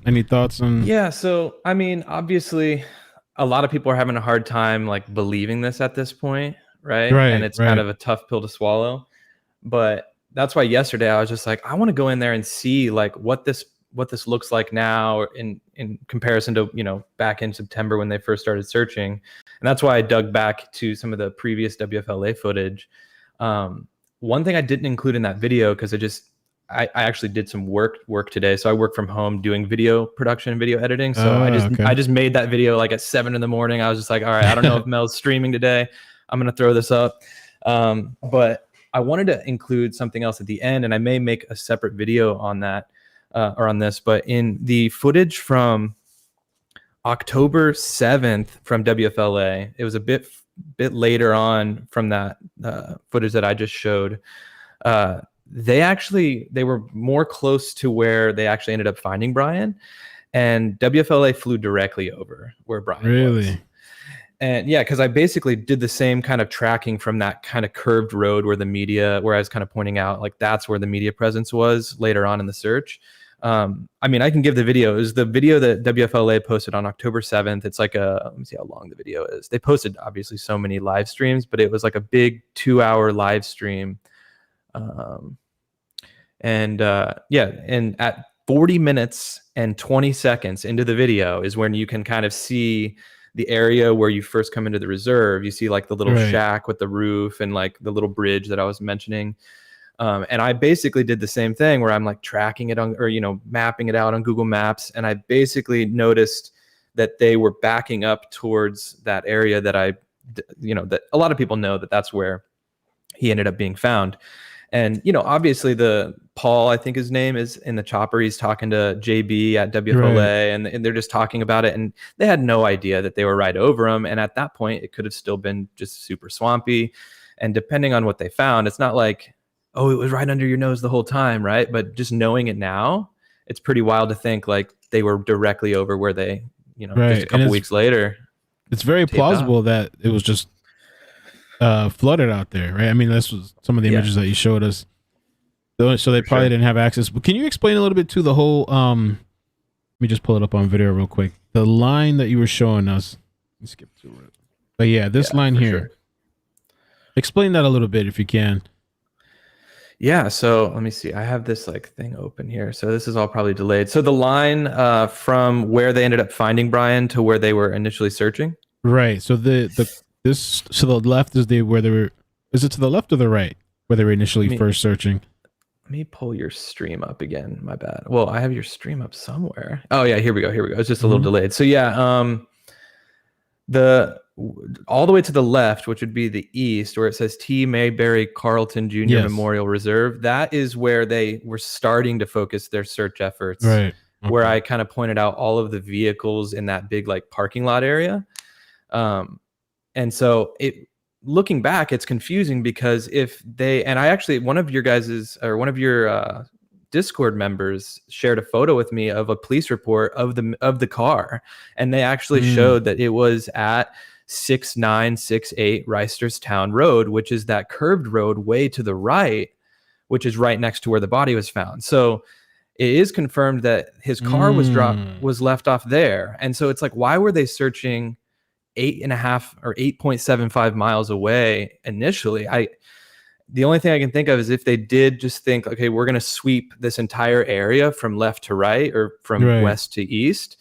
Any thoughts on? Yeah, so I mean, obviously, a lot of people are having a hard time believing this at this point, right? And it's kind of a tough pill to swallow. But that's why yesterday I was just like, I want to go in there and see what this looks like now in comparison to back in September when they first started searching. And that's why I dug back to some of the previous WFLA footage. One thing I didn't include in that video, because I actually did some work today. So I work from home doing video production and video editing. So I just made that video at 7 a.m. I was just like, all right, I don't know if Mel's streaming today. I'm going to throw this up. But I wanted to include something else at the end, and I may make a separate video on that or on this. But in the footage from October 7th from WFLA, it was a bit later on from that footage that I just showed. They were more close to where they actually ended up finding Brian, and WFLA flew directly over where Brian was. And yeah, because I basically did the same kind of tracking from that kind of curved road where I was kind of pointing out that's where the media presence was later on in the search. I mean, I can give the video. It was the video that WFLA posted on October 7th. It's let me see how long the video is. They posted obviously so many live streams, but it was a big 2-hour live stream. And and at 40 minutes and 20 seconds into the video is when you can kind of see the area where you first come into the reserve. You see like the little shack with the roof and like the little bridge that I was mentioning. And I basically did the same thing where I'm like tracking it on, or, mapping it out on Google Maps. And I basically noticed that they were backing up towards that area that that a lot of people know that that's where he ended up being found. And, obviously Paul, I think his name is in the chopper. He's talking to JB at WFLA and they're just talking about it. And they had no idea that they were right over him. And at that point, it could have still been just super swampy. And depending on what they found, it's not like, oh, it was right under your nose the whole time, right? But just knowing it now, it's pretty wild to think like they were directly over where they, just a couple weeks later. It's very plausible that it was just flooded out there, right? I mean, this was some of the images that you showed us. So they probably didn't have access. But can you explain a little bit to the whole? Let me just pull it up on video real quick. The line that you were showing us. Let me skip to it. But yeah, this line here. Sure. Explain that a little bit if you can. Yeah, so let me see. I have this like thing open here. So this is all probably delayed. So the line from where they ended up finding Brian to where they were initially searching. Right. So the left is where they were. Is it to the left or the right where they were initially first searching? Let me pull your stream up again. My bad. Well, I have your stream up somewhere. Oh yeah, here we go. It's just a little delayed. So yeah, all the way to the left, which would be the east, where it says T. Mayberry Carlton Jr. Memorial Reserve. That is where they were starting to focus their search efforts. Right. Okay. Where I kind of pointed out all of the vehicles in that big like parking lot area. And so looking back, it's confusing because one of your Discord members shared a photo with me of a police report of the car, and they actually showed that it was at 6968 Reisterstown Road, which is that curved road way to the right, which is right next to where the body was found. So it is confirmed that his car was left off there. And so it's like, why were they searching 8.5 or 8.75 miles away initially? The only thing I can think of is if they did just think, okay, we're going to sweep this entire area from left to right or from west to east.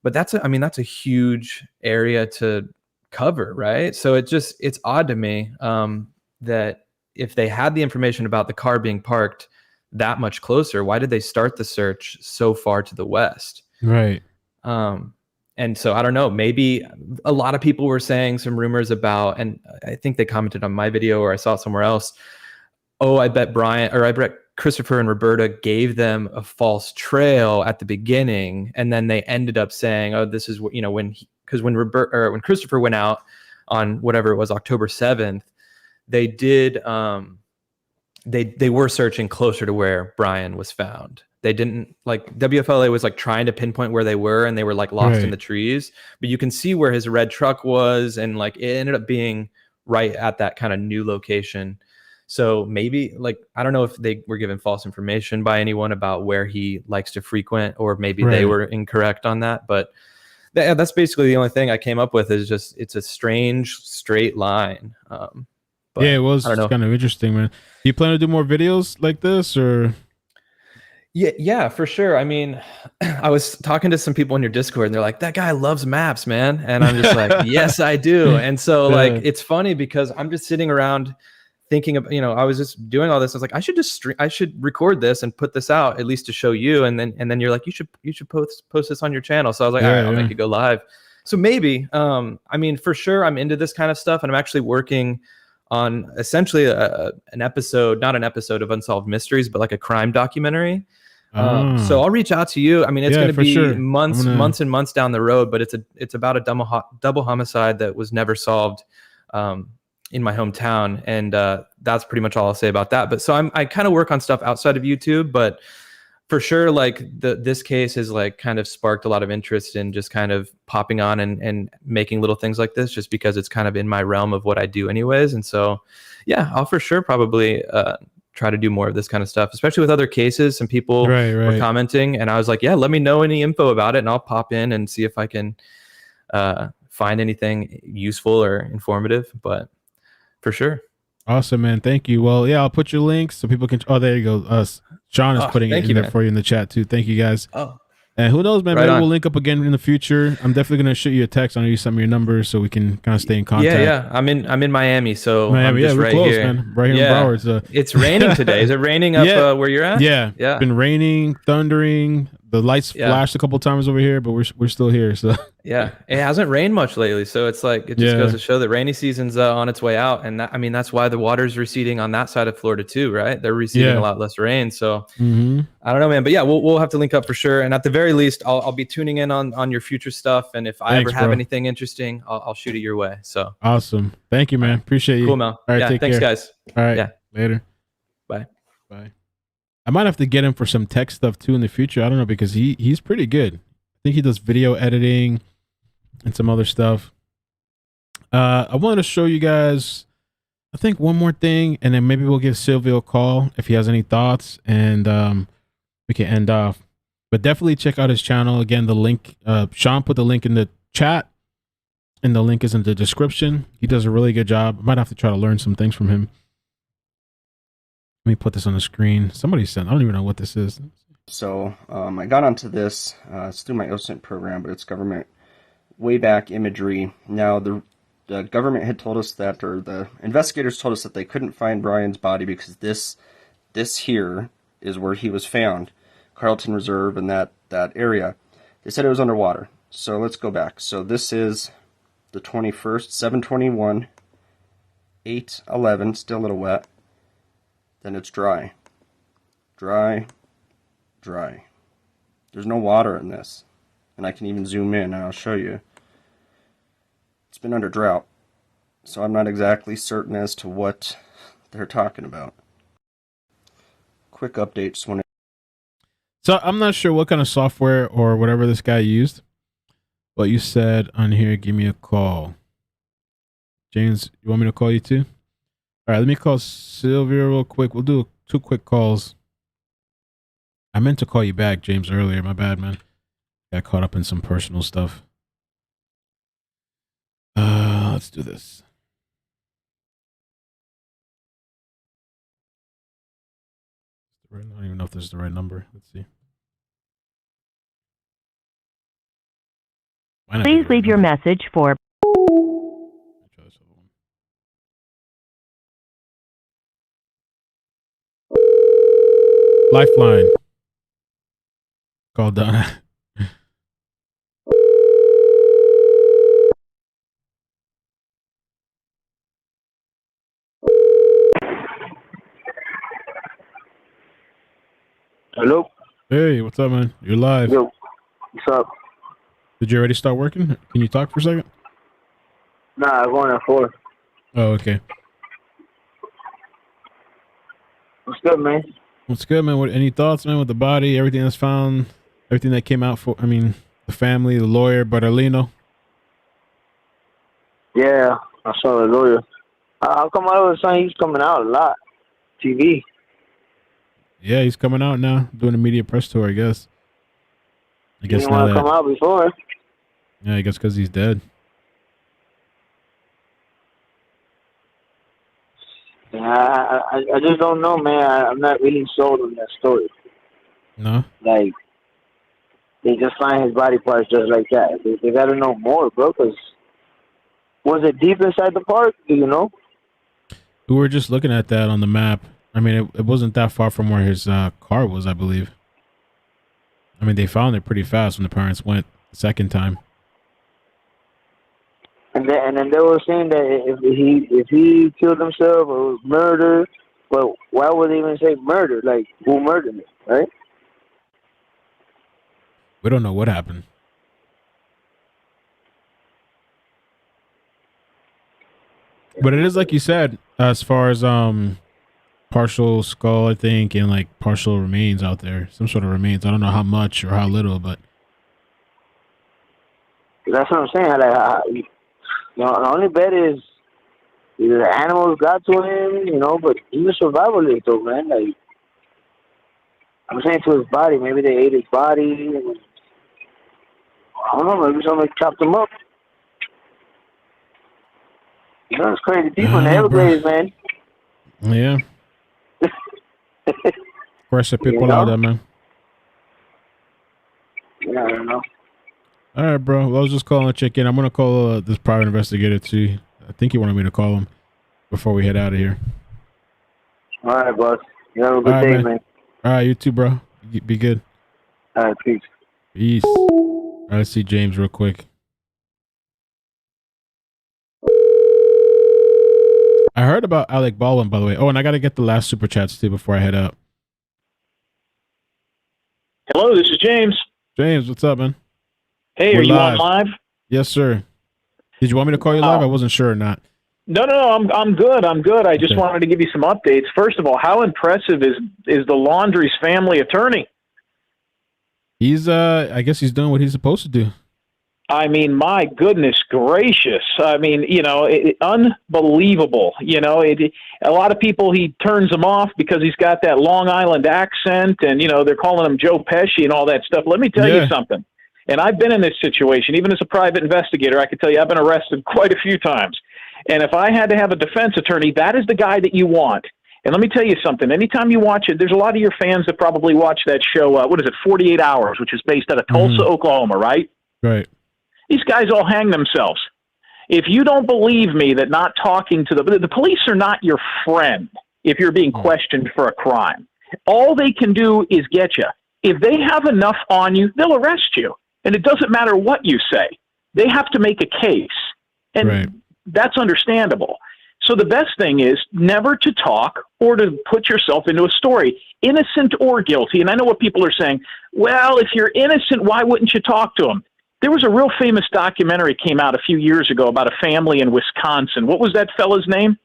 But that's a huge area to cover, right? So it's odd to me that if they had the information about the car being parked that much closer, why did they start the search so far to the west? Right. And so I don't know, maybe a lot of people were saying some rumors about, and I think they commented on my video or I saw it somewhere else. Oh, I bet Christopher and Roberta gave them a false trail at the beginning. And then they ended up saying, oh, this is what, when Christopher went out on whatever it was, October 7th, they did, they were searching closer to where Brian was found. They didn't WFLA was like trying to pinpoint where they were, and they were like lost in the trees, but you can see where his red truck was, and like it ended up being right at that kind of new location. So maybe I don't know if they were given false information by anyone about where he likes to frequent, or maybe they were incorrect on that. But that's basically the only thing I came up with is just, it's a strange straight line. But yeah, it was kind of interesting, man. Do you plan to do more videos like this, or? Yeah, for sure. I mean, I was talking to some people in your Discord and they're like, that guy loves maps, man. And I'm just like, yes, I do. And so it's funny because I'm just sitting around thinking of, I was just doing all this. I was like, I should record this and put this out at least to show you. And then you're like, you should post this on your channel. So I was like, all right, I'll make it go live. So maybe, I mean, for sure I'm into this kind of stuff, and I'm actually working on essentially an episode, not an episode of Unsolved Mysteries, but like a crime documentary. So I'll reach out to you. I mean, it's going to be months and months down the road, but it's about a double homicide that was never solved in my hometown, and that's pretty much all I'll say about that. But so I kind of work on stuff outside of YouTube, but for sure, this case has kind of sparked a lot of interest in just kind of popping on and making little things like this, just because it's kind of in my realm of what I do anyways. And so, yeah, I'll for sure probably try to do more of this kind of stuff, especially with other cases. Some people were commenting, and I was like, yeah, let me know any info about it, and I'll pop in and see if I can find anything useful or informative. But for sure. Awesome, man. Thank you. Well, yeah, I'll put your links so people can. Oh, there you go. Sean is putting it in there for you in the chat too. Thank you guys. Oh. And who knows, man? Right Maybe on. we'll link up again in the future. I'm definitely gonna shoot you a text. I know you sent me your number so we can kind of stay in contact. Yeah. I'm in Miami, so Miami, I'm just we're right close, here. man. Right here in Broward. So. It's raining today. Is it raining up where you're at? Yeah. It's been raining, thundering. The lights flashed a couple times over here, but we're still here. So yeah, it hasn't rained much lately, so it's like it just goes to show that rainy season's on its way out, and that's why the water's receding on that side of Florida too, right? They're receiving a lot less rain, so I don't know, man. But yeah, we'll have to link up for sure, and at the very least, I'll be tuning in on your future stuff, and if I ever have anything interesting, I'll shoot it your way. So awesome, thank you, man. Appreciate you. Cool, Mel. All right, yeah, take thanks, care. guys. All right, yeah, later. Bye. I might have to get him for some tech stuff too in the future. I don't know, because he's pretty good. I think he does video editing and some other stuff. I wanted to show you guys, I think, one more thing, and then maybe we'll give Silvio a call if he has any thoughts, and we can end off. But definitely check out his channel. Again, the link, Sean put the link in the chat, and the link is in the description. He does a really good job. I might have to try to learn some things from him. Let me put this on the screen. Somebody sent, I don't even know what this is. So I got onto this. It's through my OSINT program, but it's government way back imagery. Now, the government had told us that, or the investigators told us that they couldn't find Brian's body because this here is where he was found, Carlton Reserve and that area. They said it was underwater. So let's go back. So this is the 21st, 7/21, 8/11, still a little wet. Then it's dry. Dry. Dry. There's no water in this. And I can even zoom in and I'll show you. It's been under drought. So I'm not exactly certain as to what they're talking about. Quick update. Just wanted. So I'm not sure what kind of software or whatever this guy used. But you said on here, give me a call. James, you want me to call you too? All right, let me call Sylvia real quick. We'll do 2 quick calls. I meant to call you back, James, earlier. My bad, man. Got caught up in some personal stuff. Let's do this. I don't even know if this is the right number. Let's see. Please leave your message for. Lifeline. Call Donna. Hello? Hey, what's up, man? You're live. Yo, what's up? Did you already start working? Can you talk for a second? Nah, I'm going at 4. Oh, okay. What's good, man? What's good, man? What, any thoughts, man, with the body, everything that's found, everything that came out for, I mean, the family, the lawyer, Bertolino? Yeah, I saw the lawyer. How come I was saying he's coming out a lot? TV. Yeah, he's coming out now, doing a media press tour, I guess. He didn't want to come out before. Yeah, I guess because he's dead. Yeah, I just don't know, man. I'm not really sold on that story. No? Like, they just find his body parts just like that. They got to know more, bro, because was it deep inside the park? Do you know? We were just looking at that on the map. I mean, it wasn't that far from where his car was, I believe. I mean, they found it pretty fast when the parents went the second time. And then they were saying that if he killed himself or it was murder, but why would they even say murder? Like, who murdered him, right? We don't know what happened. But it is like you said, as far as partial skull, I think, and like partial remains out there, some sort of remains. I don't know how much or how little, but That's what I'm saying. Like, you know, the only bet is either the animals got to him, you know, but he's a survivalist, though, man. Like, I'm saying to his body, maybe they ate his body. And, I don't know, maybe somebody chopped him up. You know, it's crazy people in the Everglades, man. yeah. Of pressure people out there, man. Yeah, I don't know. All right, bro. Well, I was just calling to check in. I'm gonna call this private investigator too. I think he wanted me to call him before we head out of here. All right, boss. You have a good day, man. All right, you too, bro. Be good. All right, peace. Peace. All right, let's see James real quick. I heard about Alec Baldwin, by the way. Oh, and I got to get the last super chats too before I head out. Hello, this is James. James, what's up, man? Hey, We're are you on live? Yes, sir. Did you want me to call you live? I wasn't sure or not. No, I'm good. I'm good. I just wanted to give you some updates. First of all, how impressive is the Laundrie's family attorney? He's I guess he's doing what he's supposed to do. I mean, my goodness gracious. I mean, unbelievable. A lot of people, he turns them off because he's got that Long Island accent and, they're calling him Joe Pesci and all that stuff. Let me tell you something. And I've been in this situation, even as a private investigator. I can tell you I've been arrested quite a few times. And if I had to have a defense attorney, that is the guy that you want. And let me tell you something. Anytime you watch it, there's a lot of your fans that probably watch that show, 48 Hours, which is based out of Tulsa, Oklahoma, right? Right. These guys all hang themselves. If you don't believe me that not talking to the police are not your friend if you're being questioned for a crime. All they can do is get you. If they have enough on you, they'll arrest you. And it doesn't matter what you say. They have to make a case. And that's understandable. So the best thing is never to talk or to put yourself into a story, innocent or guilty. And I know what people are saying. Well, if you're innocent, why wouldn't you talk to them? There was a real famous documentary came out a few years ago about a family in Wisconsin. What was that fella's name?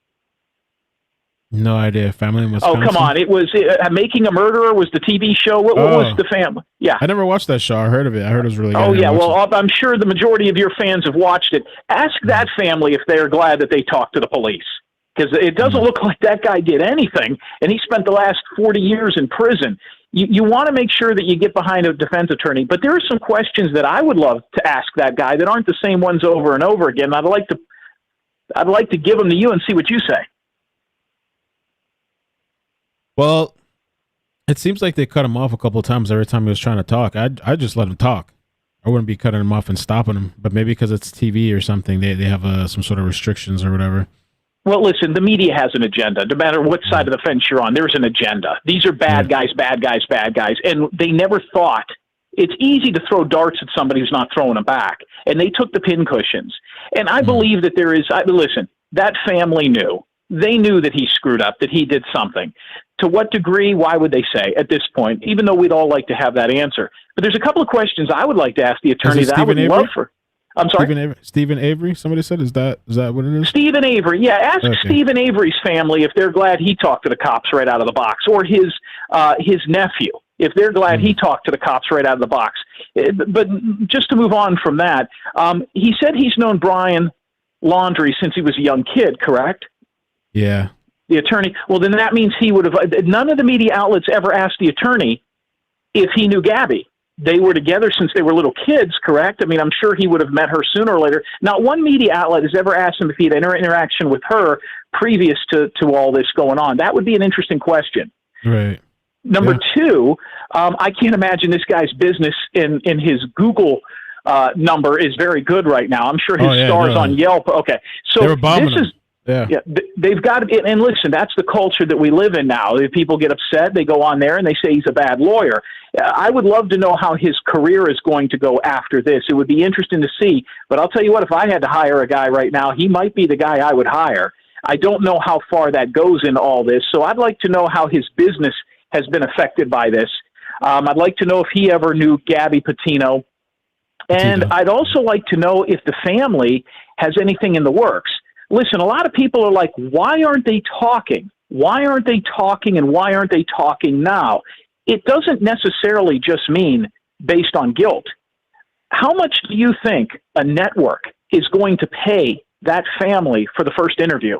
No idea. Family in Wisconsin. Oh, come on. It was Making a Murderer was the TV show. What was the family? Yeah. I never watched that show. I heard of it. I heard it was really good. Oh, yeah. Well, I'm sure the majority of your fans have watched it. Ask that family if they're glad that they talked to the police. Because it doesn't look like that guy did anything, and he spent the last 40 years in prison. You want to make sure that you get behind a defense attorney, but there are some questions that I would love to ask that guy that aren't the same ones over and over again. I'd like to give them to you and see what you say. Well, it seems like they cut him off a couple of times every time he was trying to talk. I just let him talk. I wouldn't be cutting him off and stopping him, but maybe because it's TV or something, they have some sort of restrictions or whatever. Well, listen, the media has an agenda. No matter what side of the fence you're on, there's an agenda. These are bad guys. And they never thought. It's easy to throw darts at somebody who's not throwing them back. And they took the pincushions. And I believe that listen, that family knew. They knew that he screwed up, that he did something. To what degree, why would they say at this point, even though we'd all like to have that answer? But there's a couple of questions I would like to ask the attorney that I would love for. I'm sorry? Stephen Avery, somebody said, is that what it is? Stephen Avery, yeah. Ask Stephen Avery's family if they're glad he talked to the cops right out of the box, or his nephew, if they're glad he talked to the cops right out of the box. But just to move on from that, he said he's known Brian Laundrie since he was a young kid, correct? Yeah. The attorney, well, then that means he would have, none of the media outlets ever asked the attorney if he knew Gabby. They were together since they were little kids, correct? I mean, I'm sure he would have met her sooner or later. Not one media outlet has ever asked him if he had interaction with her previous to all this going on. That would be an interesting question. Right. Number two, I can't imagine this guy's business in his Google number is very good right now. I'm sure his stars on Yelp. Okay. So this is, they've got to be, and listen, that's the culture that we live in now. If people get upset, they go on there and they say he's a bad lawyer. I would love to know how his career is going to go after this. It would be interesting to see. But I'll tell you what, if I had to hire a guy right now, he might be the guy I would hire. I don't know how far that goes in all this. So I'd like to know how his business has been affected by this. I'd like to know if he ever knew Gabby Petito. And I'd also like to know if the family has anything in the works. Listen, a lot of people are like, why aren't they talking? Why aren't they talking, and why aren't they talking now? It doesn't necessarily just mean based on guilt. How much do you think a network is going to pay that family for the first interview?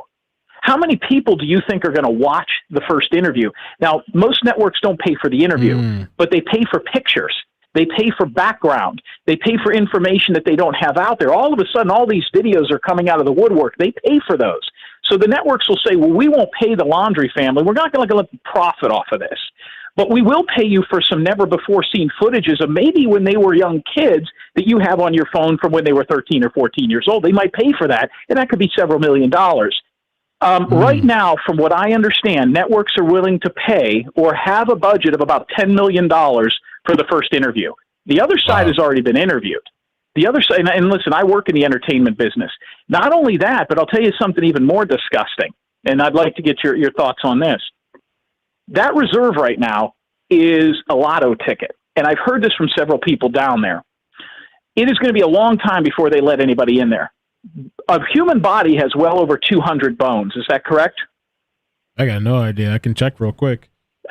How many people do you think are going to watch the first interview? Now, most networks don't pay for the interview, but they pay for pictures. They pay for background. They pay for information that they don't have out there. All of a sudden, all these videos are coming out of the woodwork. They pay for those. So the networks will say, well, we won't pay the Laundrie family. We're not going to let them profit off of this. But we will pay you for some never-before-seen footages of maybe when they were young kids that you have on your phone from when they were 13 or 14 years old. They might pay for that, and that could be several $million. Right now, from what I understand, networks are willing to pay or have a budget of about $10 million for the first interview. The other side has already been interviewed. The other side, and listen, I work in the entertainment business. Not only that, but I'll tell you something even more disgusting, and I'd like to get your thoughts on this. That reserve right now is a lotto ticket, and I've heard this from several people down there. It is going to be a long time before they let anybody in there. A human body has well over 200 bones. Is that correct? I got no idea. I can check real quick.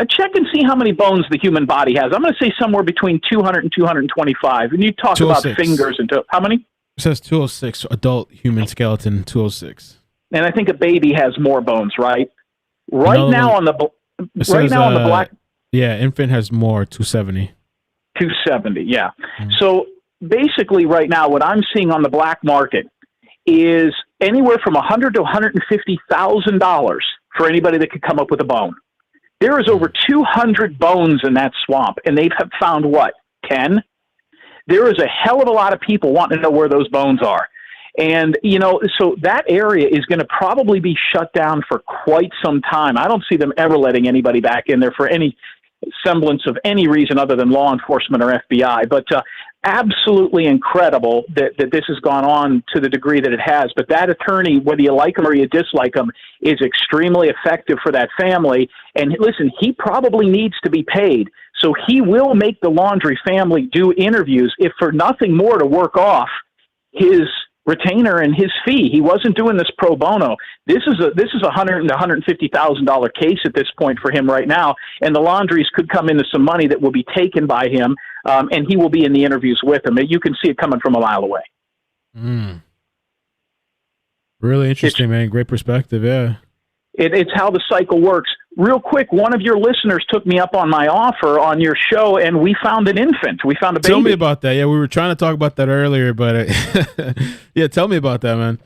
Check and see how many bones the human body has. I'm going to say somewhere between 200 and 225. And you talk about fingers and how many? It says 206, adult human skeleton, 206. And I think a baby has more bones, right? Right now on the black. Yeah, infant has more, 270. 270, yeah. So basically right now what I'm seeing on the black market is anywhere from $100,000 to $150,000 for anybody that could come up with a bone. There is over 200 bones in that swamp, and they've found what, 10? There is a hell of a lot of people wanting to know where those bones are. And, so that area is going to probably be shut down for quite some time. I don't see them ever letting anybody back in there for any semblance of any reason other than law enforcement or FBI. But absolutely incredible that this has gone on to the degree that it has. But that attorney, whether you like him or you dislike him, is extremely effective for that family. And listen, he probably needs to be paid. So he will make the Laundrie family do interviews, if for nothing more, to work off his retainer and his fee. He wasn't doing this pro bono. This is a $100,000 to $150,000 case at this point for him right now, and the Laundries could come into some money that will be taken by him, and he will be in the interviews with them. You can see it coming from a mile away. Really interesting, man. Great perspective. Yeah. It's how the cycle works. Real quick, one of your listeners took me up on my offer on your show, and we found an infant. We found a baby. Tell me about that. Yeah, we were trying to talk about that earlier, but yeah, tell me about that, man.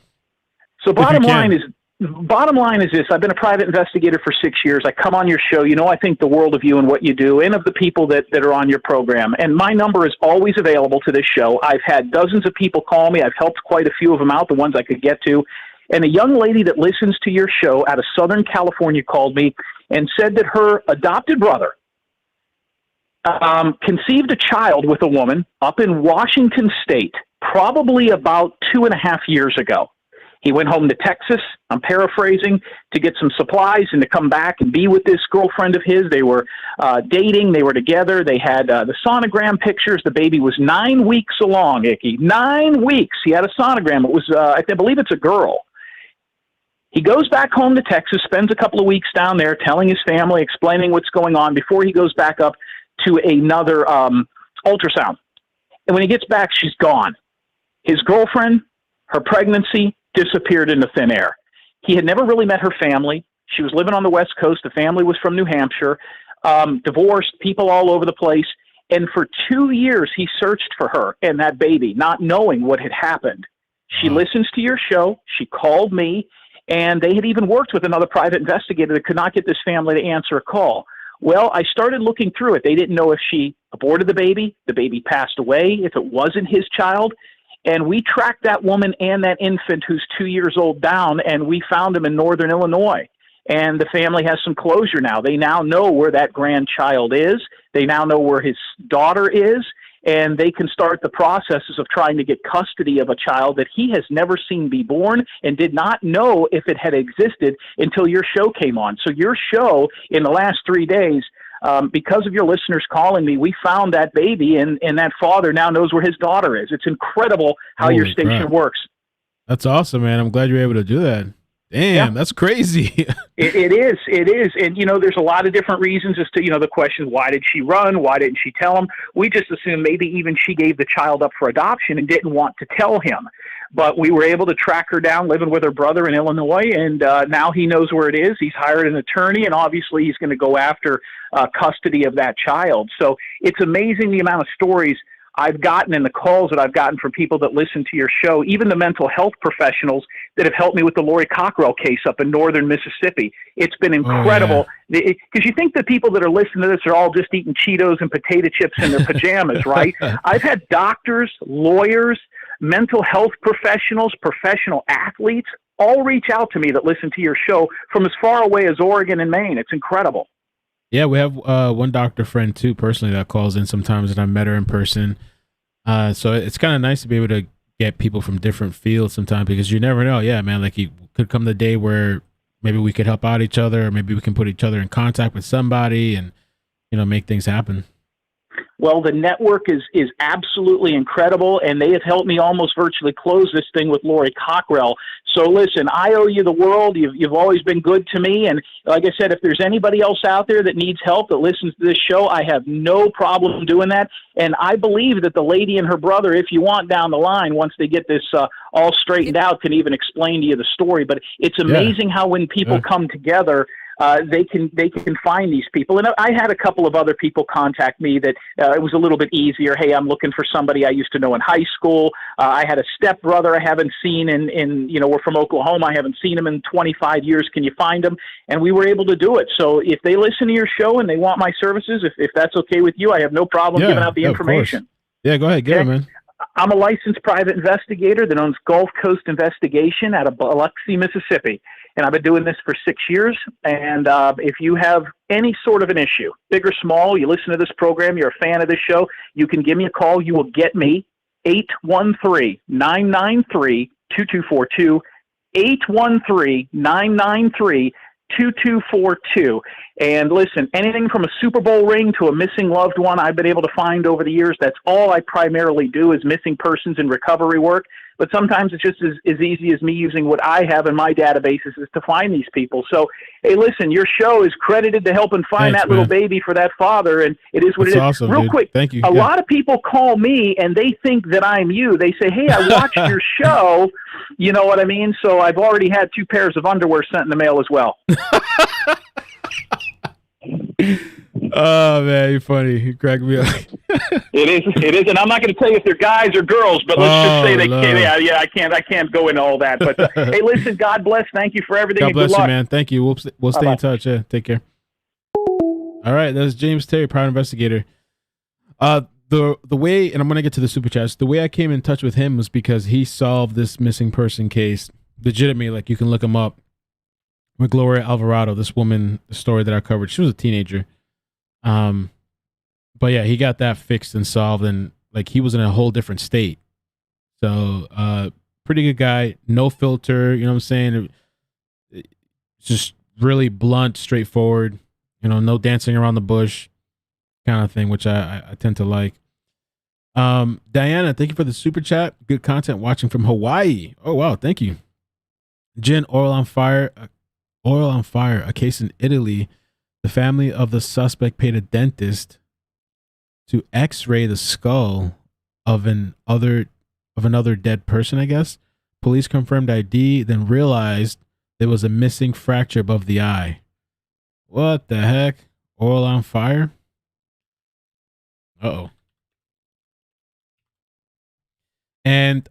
So bottom line is this. I've been a private investigator for 6 years. I come on your show. I think the world of you and what you do and of the people that are on your program. And my number is always available to this show. I've had dozens of people call me. I've helped quite a few of them out, the ones I could get to. And a young lady that listens to your show out of Southern California called me and said that her adopted brother conceived a child with a woman up in Washington State, probably about 2.5 years ago. He went home to Texas, I'm paraphrasing, to get some supplies and to come back and be with this girlfriend of his. They were dating. They were together. They had the sonogram pictures. The baby was 9 weeks along, Icky. 9 weeks. He had a sonogram. It was, I believe it's a girl. He goes back home to Texas, spends a couple of weeks down there telling his family, explaining what's going on before he goes back up to another ultrasound. And when he gets back, she's gone. His girlfriend, her pregnancy, disappeared into thin air. He had never really met her family. She was living on the West Coast. The family was from New Hampshire, divorced, people all over the place. And for 2 years, he searched for her and that baby, not knowing what had happened. She listens to your show. She called me. And they had even worked with another private investigator that could not get this family to answer a call. Well, I started looking through it. They didn't know if she aborted the baby passed away, if it wasn't his child. And we tracked that woman and that infant who's 2 years old down, and we found him in northern Illinois. And the family has some closure now. They now know where that grandchild is. They now know where his daughter is. And they can start the processes of trying to get custody of a child that he has never seen be born and did not know if it had existed until your show came on. So your show in the last 3 days, because of your listeners calling me, we found that baby, and that father now knows where his daughter is. It's incredible how your station works. That's awesome, man. I'm glad you're able to do that. Damn, that's crazy. It is. And, there's a lot of different reasons as to, the question, why did she run? Why didn't she tell him? We just assumed maybe even she gave the child up for adoption and didn't want to tell him. But we were able to track her down, living with her brother in Illinois, and now he knows where it is. He's hired an attorney, and obviously he's going to go after custody of that child. So it's amazing the amount of stories I've gotten and the calls that I've gotten from people that listen to your show, even the mental health professionals that have helped me with the Lori Cockrell case up in northern Mississippi. It's been incredible. Because you think the people that are listening to this are all just eating Cheetos and potato chips in their pajamas, right? I've had doctors, lawyers, mental health professionals, professional athletes all reach out to me that listen to your show from as far away as Oregon and Maine. It's incredible. Yeah, we have one doctor friend too, personally, that calls in sometimes, and I met her in person. So it's kind of nice to be able to get people from different fields sometimes, because you never know. Yeah, man, like, you could come the day where maybe we could help out each other, or maybe we can put each other in contact with somebody and, you know, make things happen. Well, the network is absolutely incredible, and they have helped me almost virtually close this thing with Lori Cockrell. So listen, I owe you the world. You've always been good to me, and like I said, if there's anybody else out there that needs help that listens to this show, I have no problem doing that. And I believe that the lady and her brother, if you want down the line, once they get this all straightened out, can even explain to you the story. But it's amazing how when people come together, they can find these people. And I had a couple of other people contact me that it was a little bit easier. Hey, I'm looking for somebody I used to know in high school. I had a stepbrother I haven't seen in we're from Oklahoma. I haven't seen him in 25 years. Can you find him? And we were able to do it. So if they listen to your show and they want my services, if that's okay with you, I have no problem giving out the information. Yeah, go ahead. Get it, man. I'm a licensed private investigator that owns Gulf Coast Investigation out of Biloxi, Mississippi. And I've been doing this for 6 years. And if you have any sort of an issue, big or small, you listen to this program, you're a fan of this show, you can give me a call. You will get me 813-993-2242, 813-993-2242. And listen, anything from a Super Bowl ring to a missing loved one I've been able to find over the years. That's all I primarily do is missing persons and recovery work. But sometimes it's just as easy as me using what I have in my databases is to find these people. So, hey, listen, your show is credited to helping find that little baby for that father, and it is what it is. Awesome, Real dude. quick, Thank you. A lot of people call me, and they think that I'm you. They say, hey, I watched your show. You know what I mean? So I've already had 2 pairs of underwear sent in the mail as well. Oh man, you're funny. You crack me up. It is, and I'm not going to tell you if they're guys or girls, but let's just say they can't. Yeah, I can't go into all that. But hey, listen, God bless. Thank you for everything. God and bless good you, luck. man. Thank you. We'll stay in touch. Yeah, take care. All right, that's James Terry, private investigator. The way, and I'm gonna get to the super chats. The way I came in touch with him was because he solved this missing person case legitimately. Like, you can look him up. With Gloria Alvarado, this woman, the story that I covered, she was a teenager. But yeah, he got that fixed and solved, and like, he was in a whole different state. So, pretty good guy, no filter, you know what I'm saying? It's just really blunt, straightforward, you know, no dancing around the bush kind of thing, which I tend to like. Diana, thank you for the super chat. Good content watching from Hawaii. Oh, wow. Thank you. Jen, Oil on Fire, a case in Italy. The family of the suspect paid a dentist to x-ray the skull of another dead person, I guess. Police confirmed ID, then realized there was a missing fracture above the eye. What the heck? Oil on Fire? Uh-oh. And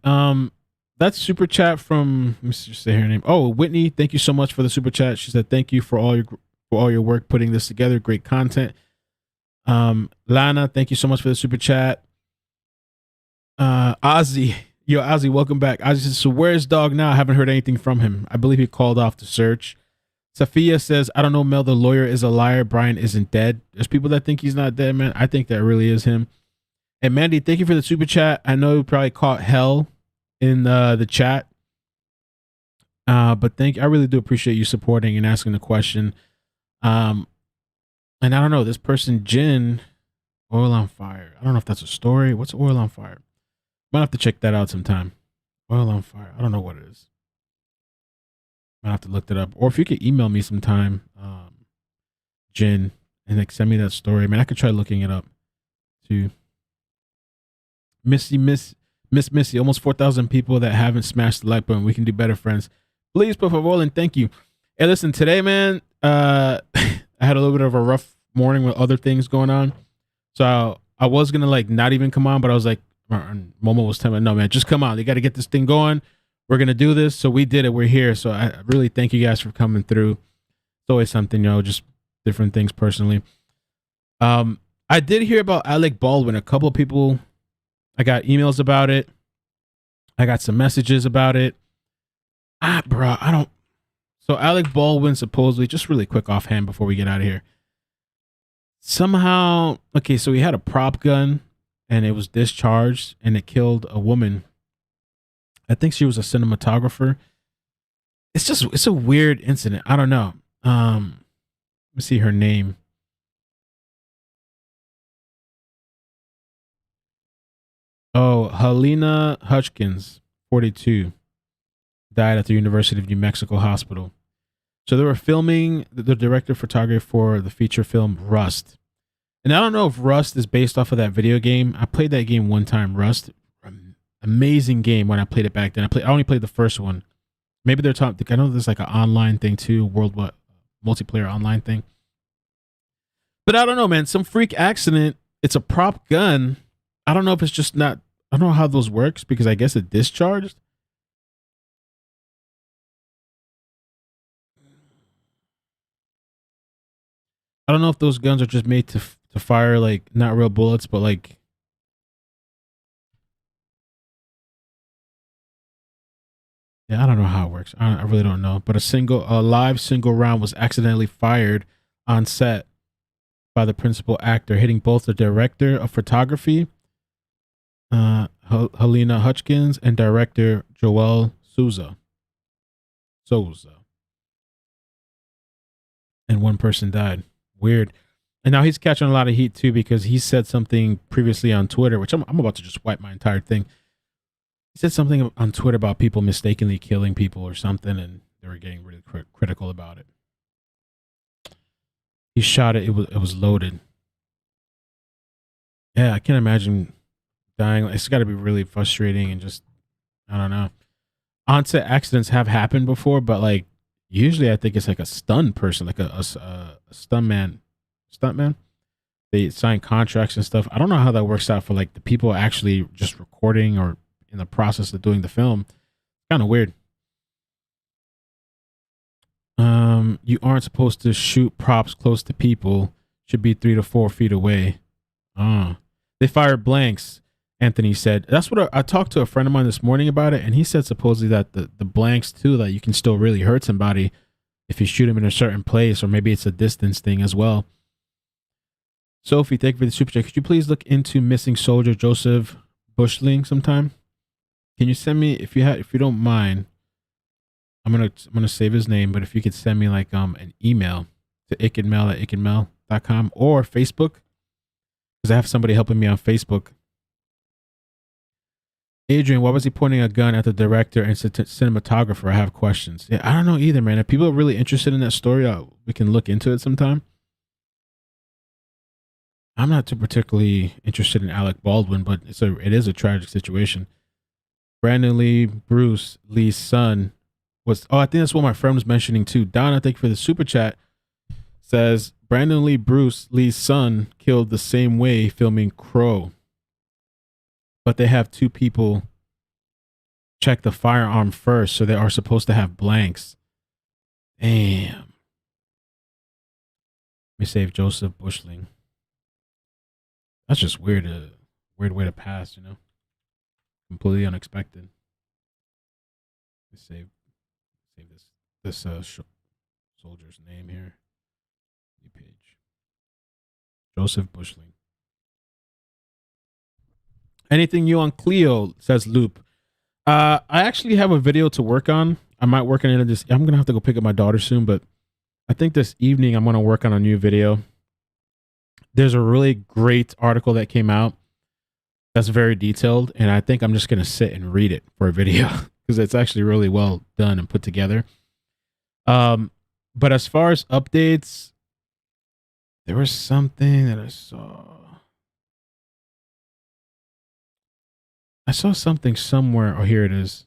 that's super chat from, let me just say her name. Oh, Whitney, thank you so much for the super chat. She said thank you for all your work putting this together. Great content. Lana, thank you so much for the super chat. Ozzy, Ozzy, welcome back. Ozzy says, so where's Dog now? I haven't heard anything from him. I believe he called off the search. Sophia says, I don't know, Mel, the lawyer is a liar. Brian isn't dead. There's people that think he's not dead, man. I think that really is him. And Mandy, thank you for the super chat. I know you probably caught hell in the chat. But I really do appreciate you supporting and asking the question. And I don't know, this person, Jen, Oil on Fire. I don't know if that's a story. What's Oil on Fire? Might have to check that out sometime. Oil on Fire. I don't know what it is. Might have to look that up. Or if you could email me sometime, Jen, and like send me that story. I mean, I could try looking it up too. Miss Missy, almost 4,000 people that haven't smashed the like button. We can do better, friends. Please, por favor, and thank you. Hey, listen, today, man, I had a little bit of a rough morning with other things going on. So I was gonna like not even come on, but I was like, Momo was telling me, no man, just come on. They got to get this thing going. We're gonna do this. So we did it. We're here. So I really thank you guys for coming through. It's always something, just different things personally. I did hear about Alec Baldwin. A couple of people, I got emails about it. I got some messages about it. Bro, I don't. So Alec Baldwin supposedly, just really quick offhand before we get out of here. Somehow, okay, so he had a prop gun and it was discharged and it killed a woman. I think she was a cinematographer. It's a weird incident. I don't know. Let me see her name. Oh, Helena Hutchins, 42, died at the University of New Mexico hospital. So they were filming the director of photography for the feature film Rust. And I don't know if Rust is based off of that video game. I played that game one time, Rust. Amazing game when I played it back then. I only played the first one. Maybe they're talking, I know there's like an online thing too, worldwide multiplayer online thing. But I don't know, man. Some freak accident. It's a prop gun. I don't know if it's just not, I don't know how those works because I guess it discharged. I don't know if those guns are just made to fire like not real bullets, but like yeah, I don't know how it works. I really don't know. But a live single round was accidentally fired on set by the principal actor, hitting both the director of photography, Helena Hutchins, and director Joel Souza. And one person died. Weird. And now he's catching a lot of heat too because he said something previously on Twitter, which I'm about to just wipe my entire thing. He said something on Twitter about people mistakenly killing people or something, and they were getting really critical about it. He shot it. It was loaded. Yeah, I can't imagine dying. It's got to be really frustrating and just, I don't know. On-set accidents have happened before, but like usually I think it's like a stunned person, like a stuntman. They sign contracts and stuff. I don't know how that works out for like the people actually just recording or in the process of doing the film. It's kind of weird. You aren't supposed to shoot props close to people. Should be 3 to 4 feet away. They fired blanks, Anthony said. That's what I talked to a friend of mine this morning about it, and he said supposedly that the blanks too, that you can still really hurt somebody if you shoot them in a certain place, or maybe it's a distance thing as well. Sophie, thank you for the super chat. Could you please look into missing soldier Joseph Bushling sometime? Can you send me, if you don't mind, I'm gonna save his name, but if you could send me like an email to iCkEdMeL@iCkEdMeL.com or Facebook, because I have somebody helping me on Facebook. Adrian, why was he pointing a gun at the director and cinematographer? I have questions. Yeah, I don't know either, man. If people are really interested in that story, we can look into it sometime. I'm not too particularly interested in Alec Baldwin, but it is a tragic situation. Brandon Lee, Bruce Lee's son was, I think that's what my friend was mentioning too. Donna, thank you for the super chat. Says Brandon Lee, Bruce Lee's son, killed the same way filming Crow. But they have 2 people check the firearm first, so they are supposed to have blanks. Damn. Let me save Joseph Bushling. That's just weird. Weird way to pass, completely unexpected. Let's save this soldier's name here. Page. Joseph Bushling. Anything new on Cleo, says Loop. I actually have a video to work on. I might work on it this. I'm gonna have to go pick up my daughter soon, but I think this evening I'm gonna work on a new video. There's a really great article that came out that's very detailed, and I think I'm just gonna sit and read it for a video because it's actually really well done and put together. But as far as updates, there was something that I saw. I saw something somewhere. Oh, here it is.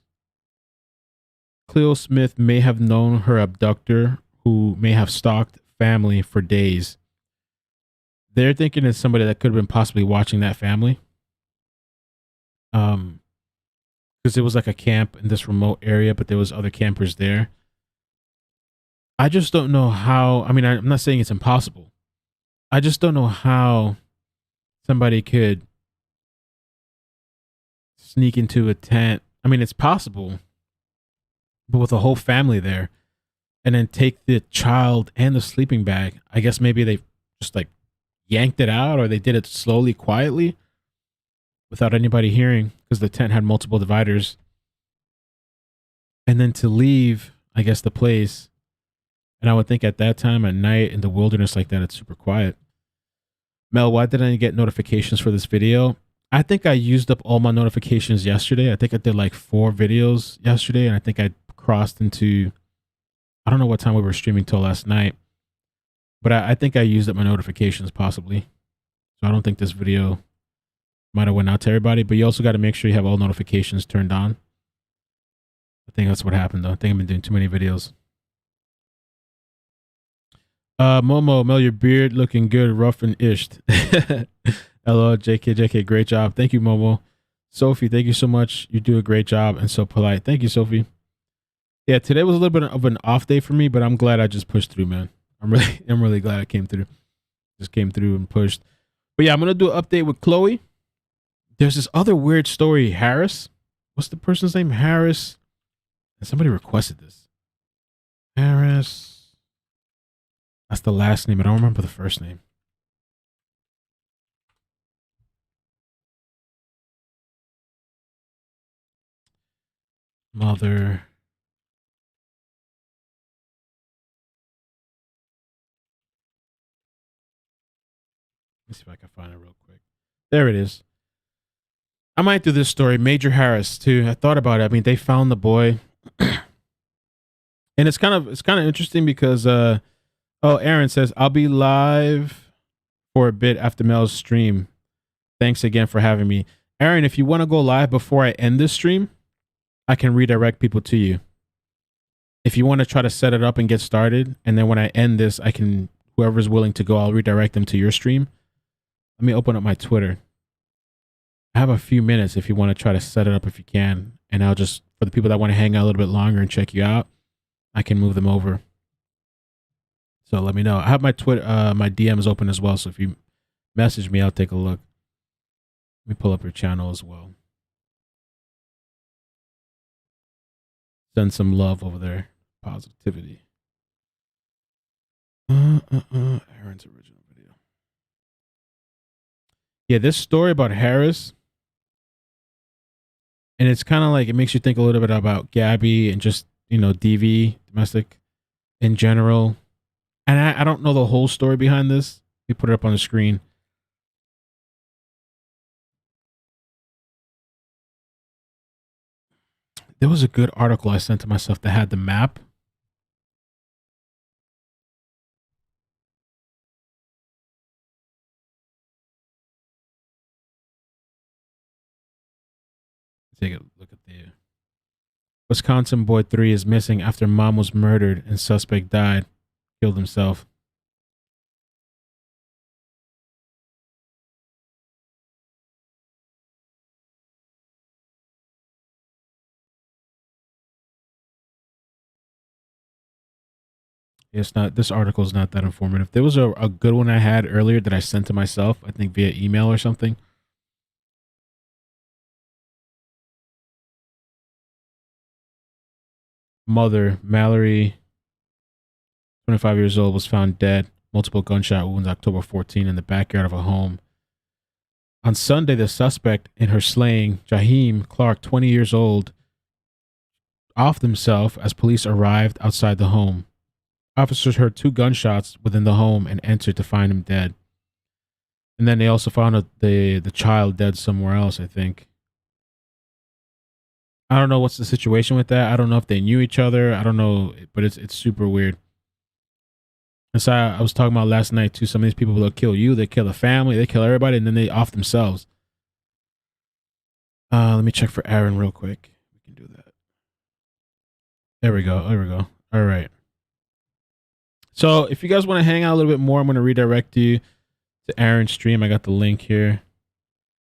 Cleo Smith may have known her abductor, who may have stalked family for days. they're thinking it's somebody that could have been possibly watching that family. Because it was like a camp in this remote area, but there was other campers there. I just don't know how. I mean, I'm not saying it's impossible. I just don't know how somebody could sneak into a tent. I mean, it's possible, but with a whole family there, and then take the child and the sleeping bag. I guess maybe they just like yanked it out, or they did it slowly, quietly, without anybody hearing, because the tent had multiple dividers. And then to leave, I guess, the place. And I would think at that time at night in the wilderness like that, it's super quiet. Mel, why didn't I get notifications for this video? I think I used up all my notifications yesterday. I think I did like 4 videos yesterday, and I think I crossed into, I don't know what time we were streaming till last night, but I think I used up my notifications possibly. So I don't think this video might have went out to everybody, but you also got to make sure you have all notifications turned on. I think that's what happened though. I think I've been doing too many videos. Momo, Mel, your beard looking good, rough and ished. Hello, JK, great job. Thank you, Momo. Sophie, thank you so much. You do a great job and so polite. Thank you, Sophie. Yeah, today was a little bit of an off day for me, but I'm glad I just pushed through, man. I'm really glad I came through. Just came through and pushed. But yeah, I'm gonna do an update with Chloe. There's this other weird story, Harris. What's the person's name? Harris. And somebody requested this. Harris. That's the last name. I don't remember the first name. Mother. Let me see if I can find it real quick. There it is. I might do this story. Major Harris too. I thought about it. I mean, they found the boy. And it's kind of interesting because Aaron says, I'll be live for a bit after Mel's stream. Thanks again for having me. Aaron, if you want to go live before I end this stream, I can redirect people to you. If you want to try to set it up and get started, and then when I end this, I can, whoever's willing to go, I'll redirect them to your stream. Let me open up my Twitter. I have a few minutes if you want to try to set it up if you can. And I'll just, for the people that want to hang out a little bit longer and check you out, I can move them over. So let me know. I have my Twitter, my DMs open as well. So if you message me, I'll take a look. Let me pull up your channel as well. Send some love over there. Positivity. Aaron's original video. Yeah, this story about Harris. And it's kind of like, it makes you think a little bit about Gabby and just, you know, DV, domestic in general. And I don't know the whole story behind this. We put it up on the screen. There was a good article I sent to myself that had the map. Take a look at the Wisconsin boy 3 is missing after mom was murdered and suspect died, killed himself. It's not, this article is not that informative. There was a good one I had earlier that I sent to myself, I think via email or something. Mother, Mallory, 25 years old, was found dead, multiple gunshot wounds, October 14 in the backyard of a home. On Sunday, the suspect in her slaying, Jaheim Clark, 20 years old, offed himself as police arrived outside the home. Officers heard 2 gunshots within the home and entered to find him dead. And then they also found the child dead somewhere else, I think. I don't know what's the situation with that. I don't know if they knew each other. I don't know, but it's super weird. And so I was talking about last night too. Some of these people will kill you, they kill the family, they kill everybody, and then they off themselves. Let me check for Aaron real quick. We can do that. There we go. There we go. All right. So if you guys want to hang out a little bit more, I'm going to redirect you to Aaron's stream. I got the link here.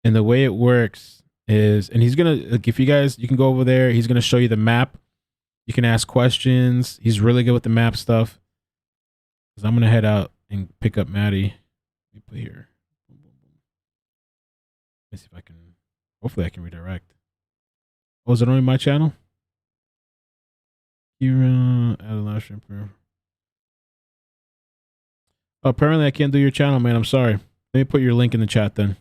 And the way it works is, and he's going to, like, if you guys, you can go over there. He's going to show you the map. You can ask questions. He's really good with the map stuff. Because I'm going to head out and pick up Maddie. Let me put here. Let's see if I can, hopefully I can redirect. Oh, is it only my channel? Here, add a live stream. Oh, apparently I can't do your channel, man. I'm sorry. Let me put your link in the chat then.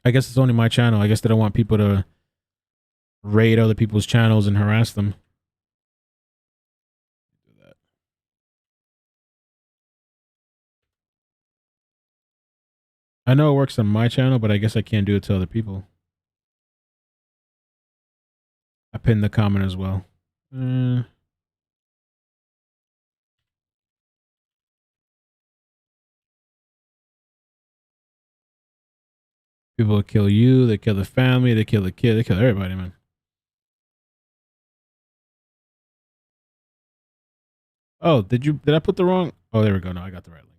I guess it's only my channel. I guess they don't want people to raid other people's channels and harass them. I know it works on my channel, but I guess I can't do it to other people. I pinned the comment as well. People will kill you, they kill the family, they kill the kid, they kill everybody, man. Oh, did I put the wrong? Oh, there we go. No, I got the right link.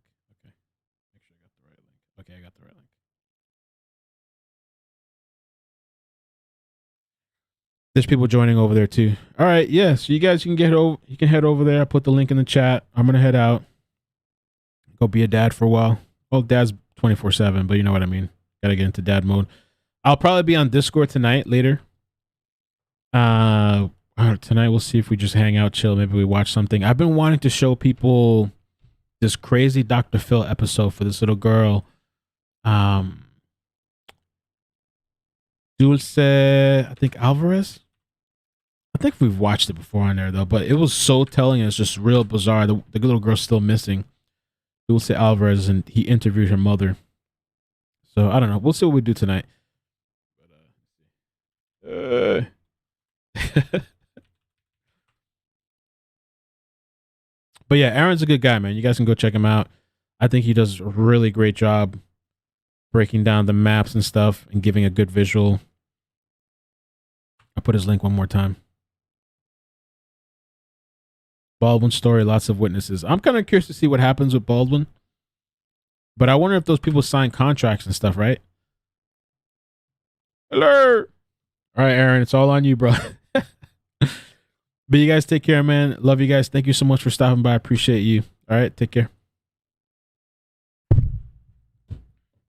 Okay. Make sure I got the right link. Okay, I got the right link. There's people joining over there too. All right, yeah. So you guys can get over. You can head over there. I put the link in the chat. I'm gonna head out. Go be a dad for a while. Well, dad's 24/7, but you know what I mean. Gotta get into dad mode. I'll probably be on Discord tonight later. Tonight we'll see if we just hang out, chill. Maybe we watch something. I've been wanting to show people this crazy Dr. Phil episode for this little girl. Dulce, I think Alvarez. I think we've watched it before on there though, but it was so telling. It's just real bizarre. The little girl's still missing. Dulce Alvarez, and he interviewed her mother. So I don't know. We'll see what we do tonight. But yeah, Aaron's a good guy, man. You guys can go check him out. I think he does a really great job breaking down the maps and stuff and giving a good visual. I'll put his link one more time. Baldwin story, lots of witnesses. I'm kind of curious to see what happens with Baldwin. But I wonder if those people sign contracts and stuff, right? Hello. All right, Aaron, it's all on you, bro. But you guys take care, man. Love you guys. Thank you so much for stopping by. I appreciate you. All right, take care.